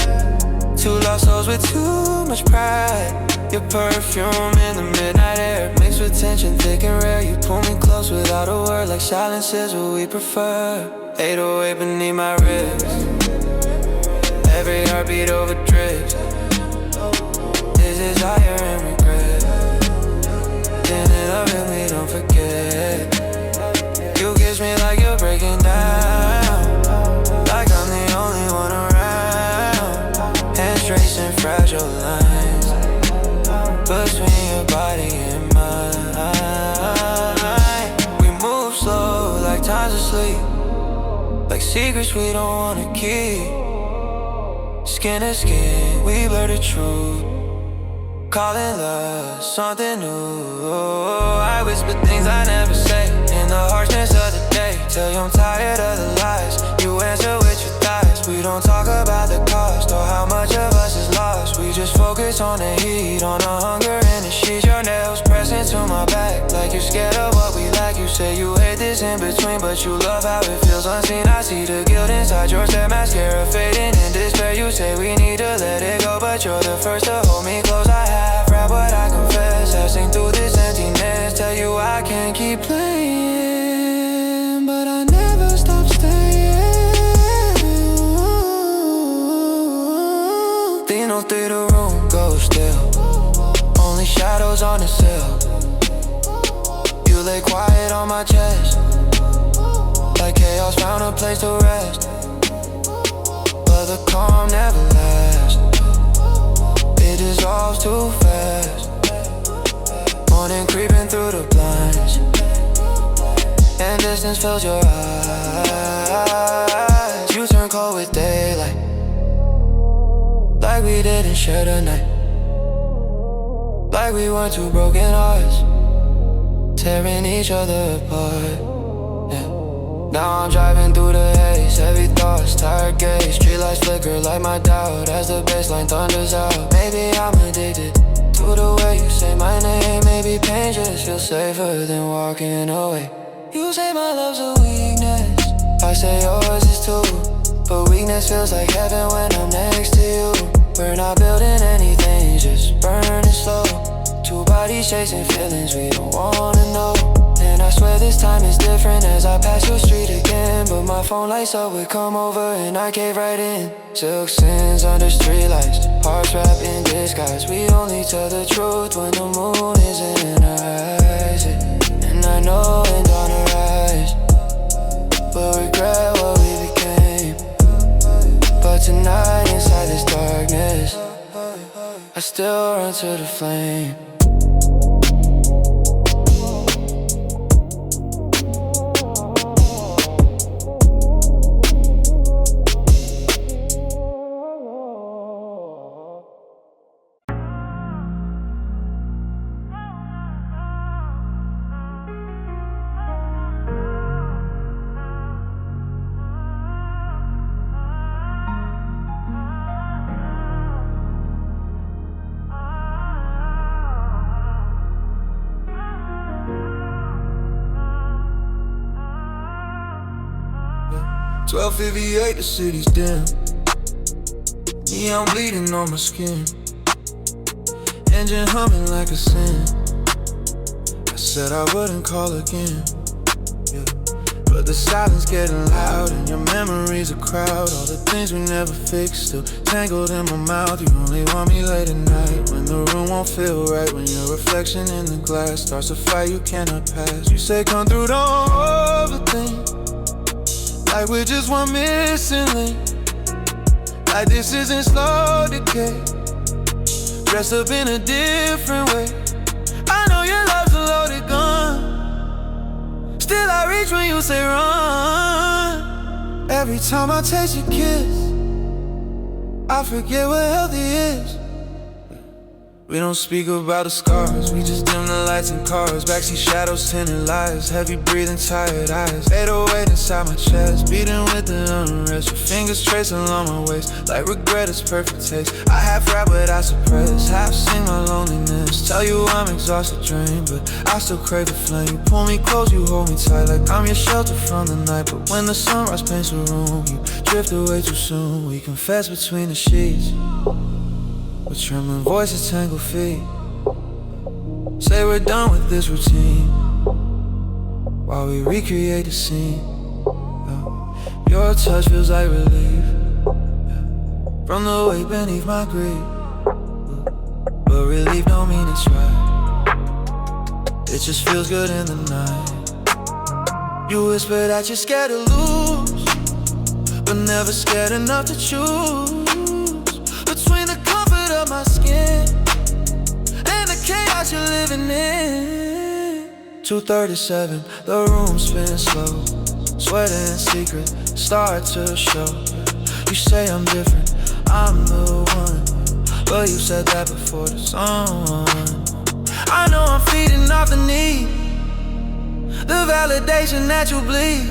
Two lost souls with too much pride. Your perfume in the midnight air, mixed with tension, thick and rare. You pull me close without a word, like silence is what we prefer. 808 beneath my ribs, every heartbeat overdrips. This desire and regret, then it up with me, don't forget. You kiss me like you're breaking down, like I'm the only one around. Hands tracing fragile lines between your body and mine. We move slow like time's asleep, like secrets we don't wanna keep. Skin to skin, we blur the truth, calling love something new. I whisper things I never say in the harshness of the day. Tell you I'm tired of the lies, you answer with your thighs. We don't talk about the cost or how much of us is lost. We just focus on the heat, on the hunger in the sheets. Your nails pressing to my back, like you're scared of what we lack. You say you hate this in between, but you love how it feels unseen. I see the guilt inside your set, mascara fading in despair. You say we need to let it go, but you're the first to hold me close. I have rap what I confess, I've seen through this emptiness. Tell you I can't keep playing, but I never stop staying. Lean through the room, go still, only shadows on the sill. You lay quiet on my chest, like chaos found a place to rest. But the calm never lasts, it dissolves too fast. Morning creeping through the blinds, and distance fills your eyes. You turn cold with daylight, like we didn't share the night, like we weren't two broken hearts. tearing each other apart. Yeah. Now I'm driving through the haze, heavy thoughts, tired gaze. Streetlights flicker like my doubt as the baseline thunders out. Maybe I'm addicted to the way you say my name. Maybe pain just feels safer than walking away. You say my love's a weakness, I say yours is too. But weakness feels like heaven when I'm next to you. We're not building anything, just burning slow. Two bodies chasing feelings we don't wanna know. And I swear this time is different as I pass your street again. But my phone lights up would come over and I cave right in. Silk sins under streetlights, hearts wrapped in disguise. We only tell the truth when the moon is in our eyes. And I know when dawn arrives, we'll regret what we became. But tonight inside this darkness, I still run to the flame. 12:58, the city's dim. Yeah, I'm bleeding on my skin. Engine humming like a sin. I said I wouldn't call again, yeah. But the silence getting loud and your memories a crowd. All the things we never fixed still tangled in my mouth. You only want me late at night when the room won't feel right. When your reflection in the glass starts a fight you cannot pass. You say come through, don't overthink, like we're just one missing link. Like this isn't slow decay, dressed up in a different way. I know your love's a loaded gun, still I reach when you say run. Every time I taste your kiss, I forget what healthy is. We don't speak about the scars, we just dim the lights in cars. Backseat shadows, tinted lies, heavy breathing, tired eyes. Fade away inside my chest, beating with the unrest. Your fingers trace along my waist, like regret is perfect taste. I half rap what I suppress, half sing my loneliness. Tell you I'm exhausted, drained, but I still crave the flame. You pull me close, you hold me tight, like I'm your shelter from the night. But when the sunrise paints the room, you drift away too soon. We confess between the sheets, with trembling voices, tangled feet. Say we're done with this routine while we recreate the scene. Your touch feels like relief from the weight beneath my grief. But relief don't mean it's right, it just feels good in the night. You whisper that you're scared to lose, but never scared enough to choose. Between the comfort of my skin and the chaos you're living in. 2:37, the room spins slow, sweat in secret start to show. You say I'm different, I'm the one, but you said that before the sun. I know I'm feeding off the need, the validation that you bleed.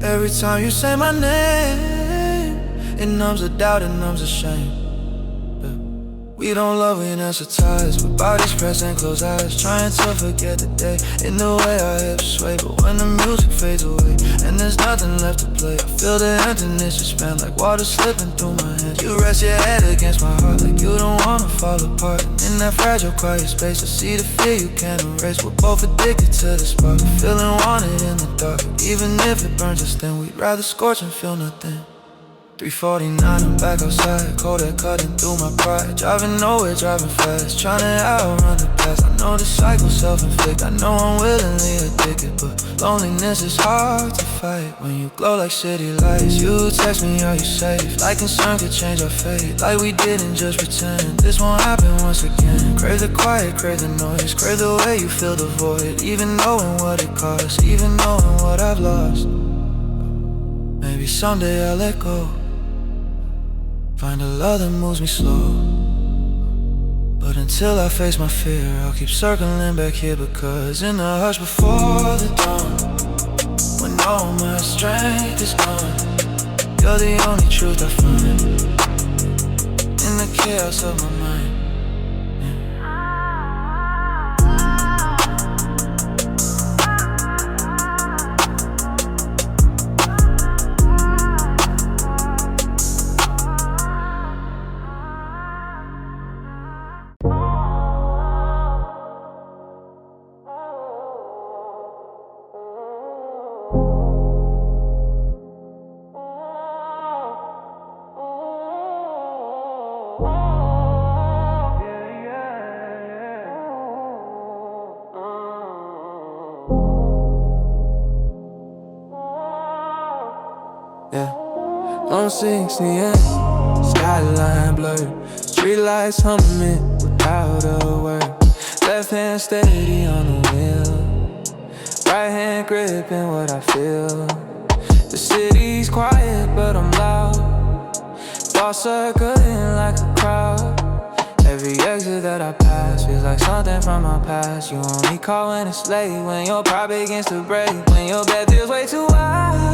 Every time you say my name, it numbs the doubt, it numbs the shame. We don't love, we anesthetize, with bodies pressed and closed eyes, trying to forget the day in the way our hips sway. But when the music fades away and there's nothing left to play, I feel the emptiness expand like water slipping through my hands. You rest your head against my heart like you don't wanna fall apart. And in that fragile quiet space I see the fear you can't erase. We're both addicted to the spark, feeling wanted in the dark. Even if it burns us thin, we'd rather scorch and feel nothing. 3:49, I'm back outside, cold air cutting through my pride. Driving nowhere, driving fast, trying to outrun the past. I know the cycle's self-inflicted, I know I'm willingly addicted, but loneliness is hard to fight when you glow like city lights. You text me, are you safe? Like concern could change our fate, like we didn't just pretend. This won't happen once again. Crave the quiet, crave the noise, crave the way you fill the void. Even knowing what it costs, even knowing what I've lost. Maybe someday I'll let go, find a love that moves me slow. But until I face my fear, I'll keep circling back here. Because in the hush before the dawn, when all my strength is gone, you're the only truth I find in the chaos of my mind. On 60th, skyline blurred, streetlights humming without a word. Left hand steady on the wheel, right hand gripping what I feel. The city's quiet but I'm loud, thoughts circling like a crowd. Every exit that I pass feels like something from my past. You only call when it's late, when your pride begins to break, when your bed feels way too wide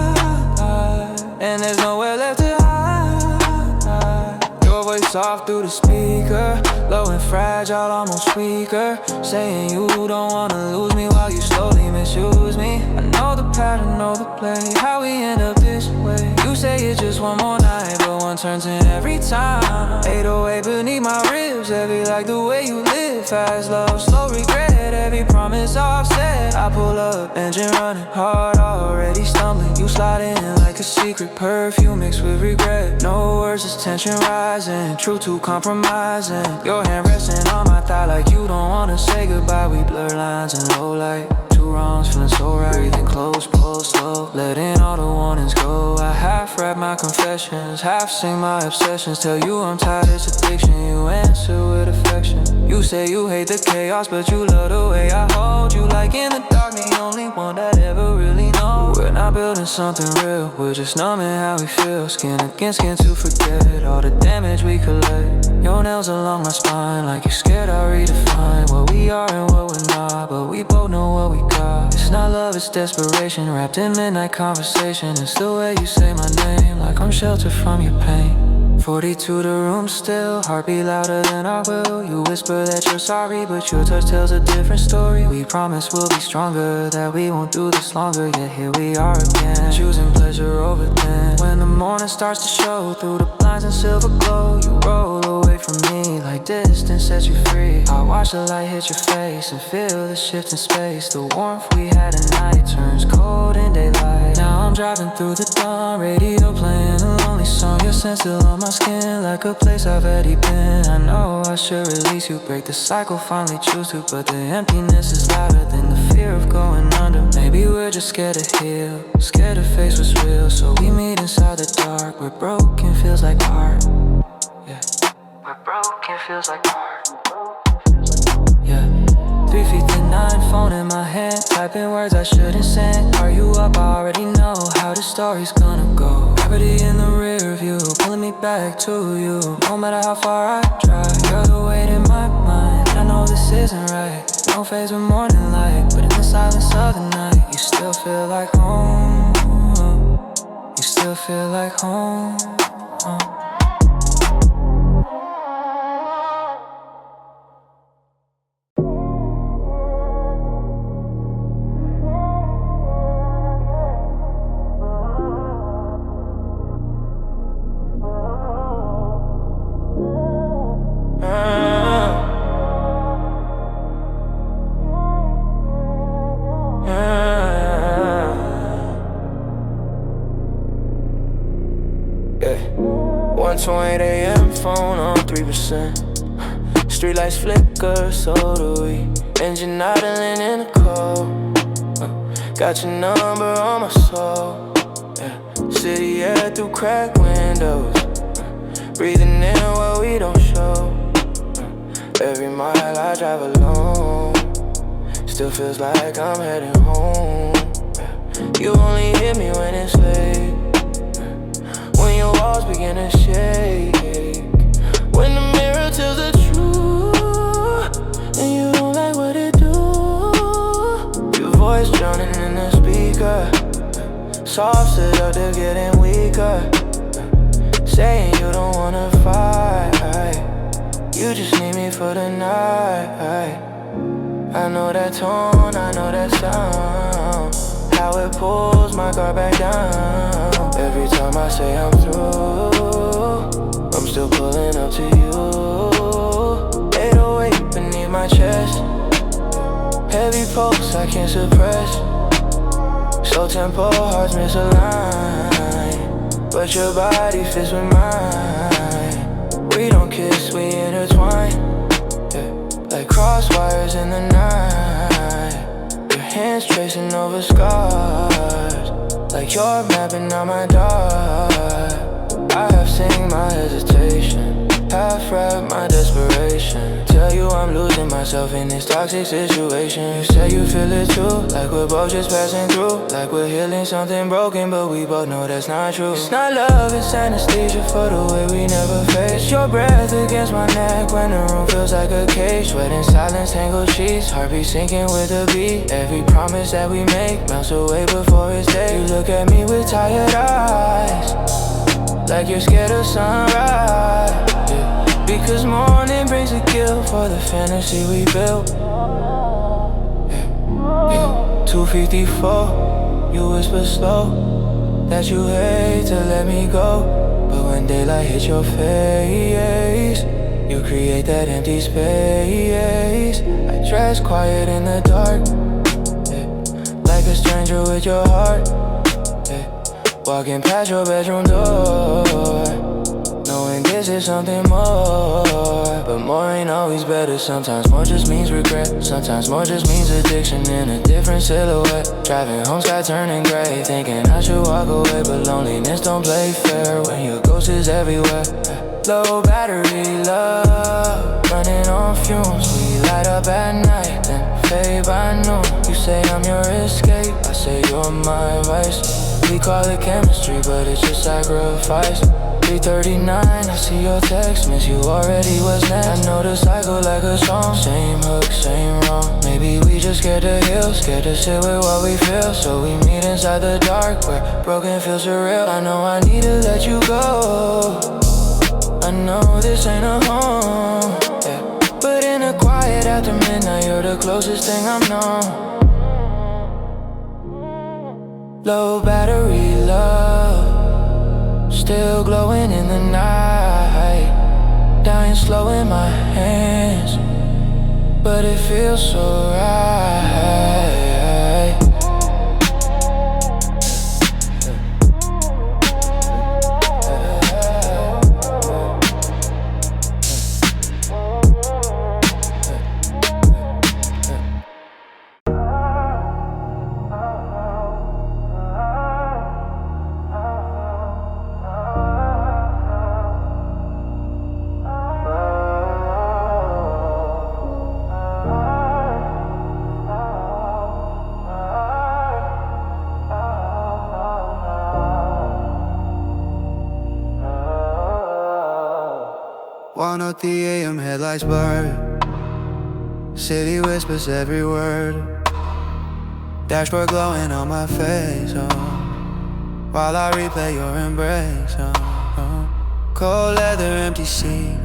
and there's nowhere left to hide. Your voice soft through the speaker, low and fragile, almost weaker, saying you don't wanna lose me while you slowly misuse me. I know the pattern, know the play, how we end up this way. You say it's just one more night, but one turns in every time. 808 beneath my ribs, heavy like the way you live. Fast love, slow regret, every promise I've said. I pull up, engine running, heart already stumbling. You slide in like a secret perfume mixed with regret. No words, just tension rising, truth too compromising. Your hand resting on my thigh like you don't wanna say goodbye. We blur lines in low light, two wrongs feeling so right. Breathing close, pulse slow, letting all the warnings go. I half rap my confessions, half sing my obsessions. Tell you I'm tired, it's addiction, you answer with affection. You say you hate the chaos, but you love the way I hold you. Like in the dark, the only one that ever really knows. We're not building something real, we're just numbing how we feel. Skin against skin to forget all the damage we collect. Your nails along my spine, like you're scared I'll redefine what we are and what we're not, but we both know what we got. It's not love, it's desperation, wrapped in midnight conversation. It's the way you say my name, like I'm sheltered from your pain. 42 the room still, heartbeat louder than our will. You whisper that you're sorry, but your touch tells a different story. We promise we'll be stronger, that we won't do this longer. Yet here we are again, choosing pleasure over thin. When the morning starts to show through the blinds in silver glow, you roll away from me like distance sets you free. I watch the light hit your face and feel the shift in space. The warmth we had at night turns cold in daylight. Now I'm driving through the dawn, radio playing a lonely song. Your scent still on my skin, like a place I've already been. I know I should release you, break the cycle, finally choose to, but the emptiness is louder than the fear of going under. Maybe we're just scared to heal, scared to face what's real. So we meet inside the dark, where broken feels like art. Yeah, where broken feels like art. Yeah, 3 feet to 9, phone in my hand, typing words I shouldn't send. Are you up? I already know how the story's gonna go. Gravity in the rear view, pulling me back to you. No matter how far I try, you're the weight in my mind. I know this isn't right, no phase with morning light, but in the silence of the night, you still feel like home. You still feel like home. Yeah, 1:28 a.m. phone on 3%. Streetlights flicker, so do we. Engine idling in the cold. Got your number on my soul. Yeah, city air through cracked windows. Breathing in what we don't show. Every mile I drive alone, still feels like I'm heading home. You only hit me when it's late, when your walls begin to shake, when the mirror tells the truth. I know that tone, I know that sound. How it pulls my guard back down. Every time I say I'm through, I'm still pulling up to you. 808 beneath my chest. Heavy pulse I can't suppress. So tempo, hearts misaligned, but your body fits with mine. We don't kiss, we intertwine, yeah, like crosswires in the night. Your hands tracing over scars, like you're mapping out my dark. I have seen my hesitation, half wrapped my desperation. Tell you I'm losing myself in this toxic situation. You say you feel it too, like we're both just passing through, like we're healing something broken, but we both know that's not true. It's not love, it's anesthesia for the way we never face. Your breath against my neck when the room feels like a cage. Sweat in silence, tangled sheets, heartbeat sinking with the beat. Every promise that we make melts away before it's day. You look at me with tired eyes, like you're scared of sunrise, yeah. Because morning brings a guilt for the fantasy we built, yeah, yeah. 254, you whisper slow that you hate to let me go, but when daylight hits your face, you create that empty space. I dress quiet in the dark, yeah, like a stranger with your heart, yeah. Walking past your bedroom door, knowing this is something more. But more ain't always better. Sometimes more just means regret. Sometimes more just means addiction in a different silhouette. Driving home, sky turning gray, thinking I should walk away, but loneliness don't play fair when your ghost is everywhere. Low battery love, running on fumes. We light up at night, then fade by noon. You say I'm your escape, I say you're my vice. We call it chemistry, but it's just sacrifice. 3:39, I see your text, miss you already, what's next? I know the cycle like a song, same hook, same wrong. Maybe we just scared to heal, scared to sit with what we feel. So we meet inside the dark, where broken feels surreal. I know I need to let you go, I know this ain't a home, yeah. But in the quiet after midnight, you're the closest thing I've known. Low battery love, still glowing in the night. Dying slow in my hands, but it feels so right. One at the AM, headlights blurred. City whispers every word. Dashboard glowing on my face, oh, while I replay your embrace, oh. Cold leather, empty seat,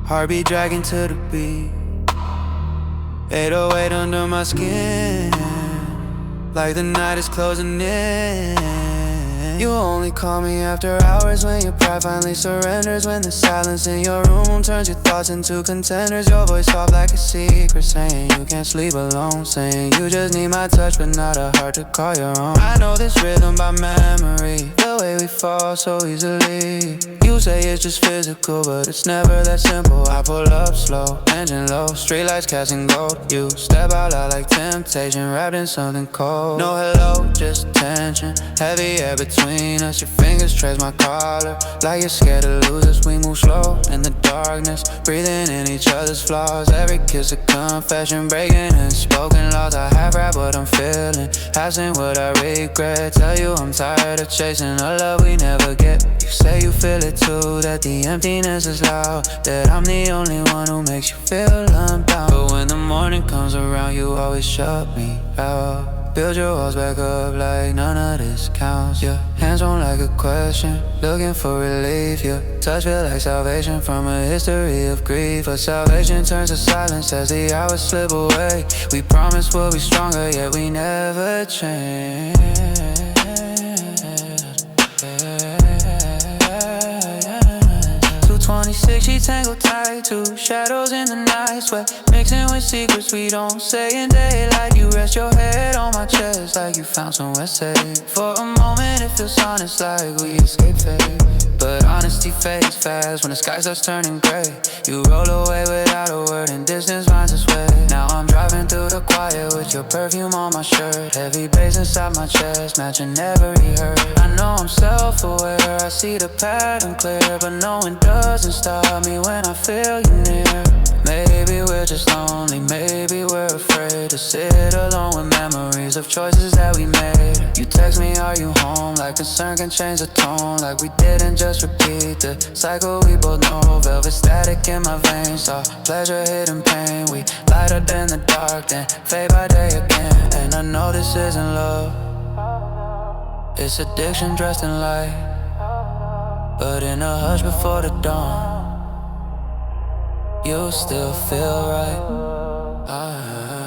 heartbeat dragging to the beat. 808 under my skin, like the night is closing in. You only call me after hours when your pride finally surrenders. When the silence in your room turns your thoughts into contenders. Your voice soft like a secret, saying you can't sleep alone, saying you just need my touch but not a heart to call your own. I know this rhythm by memory, the way we fall so easily. You say it's just physical, but it's never that simple. I pull up slow, engine low, streetlights casting gold. You step out loud like temptation, wrapped in something cold. No hello, just tension, heavy air between us. Your fingers trace my collar, like you're scared to lose us. We move slow in the darkness, breathing in each other's flaws. Every kiss a confession, breaking unspoken laws. I have rap what I'm feeling, asking what I regret. Tell you I'm tired of chasing a love we never get. You say you feel it too, that the emptiness is loud, that I'm the only one who makes you feel unbound. But when the morning comes around, you always shut me out. Build your walls back up like none of this counts. Your hands on like a question, looking for relief. Your touch feel like salvation from a history of grief. But salvation turns to silence as the hours slip away. We promise we'll be stronger, yet we never change. 26, she tangled tight, two shadows in the night sweat, mixing with secrets we don't say in daylight. You rest your head on my chest like you found somewhere safe. For a moment it feels honest, like we escaped fate. But honesty fades fast when the sky starts turning gray. You roll away without a word and distance finds its way. Now I'm driving through the quiet with your perfume on my shirt. Heavy bass inside my chest, matching every hurt. I know I'm self-aware, I see the pattern clear, but no one doesn't stop me when I feel you near. Maybe we're just lonely, maybe we're afraid to sit alone with memories of choices that we made. You text me, are you home? Like concern can change the tone, like we didn't just repeat the cycle we both know. Velvet static in my veins, saw pleasure hidden pain. We light up in the dark, then fade by day again. And I know this isn't love, it's addiction dressed in light. But in a hush before the dawn, you still feel right.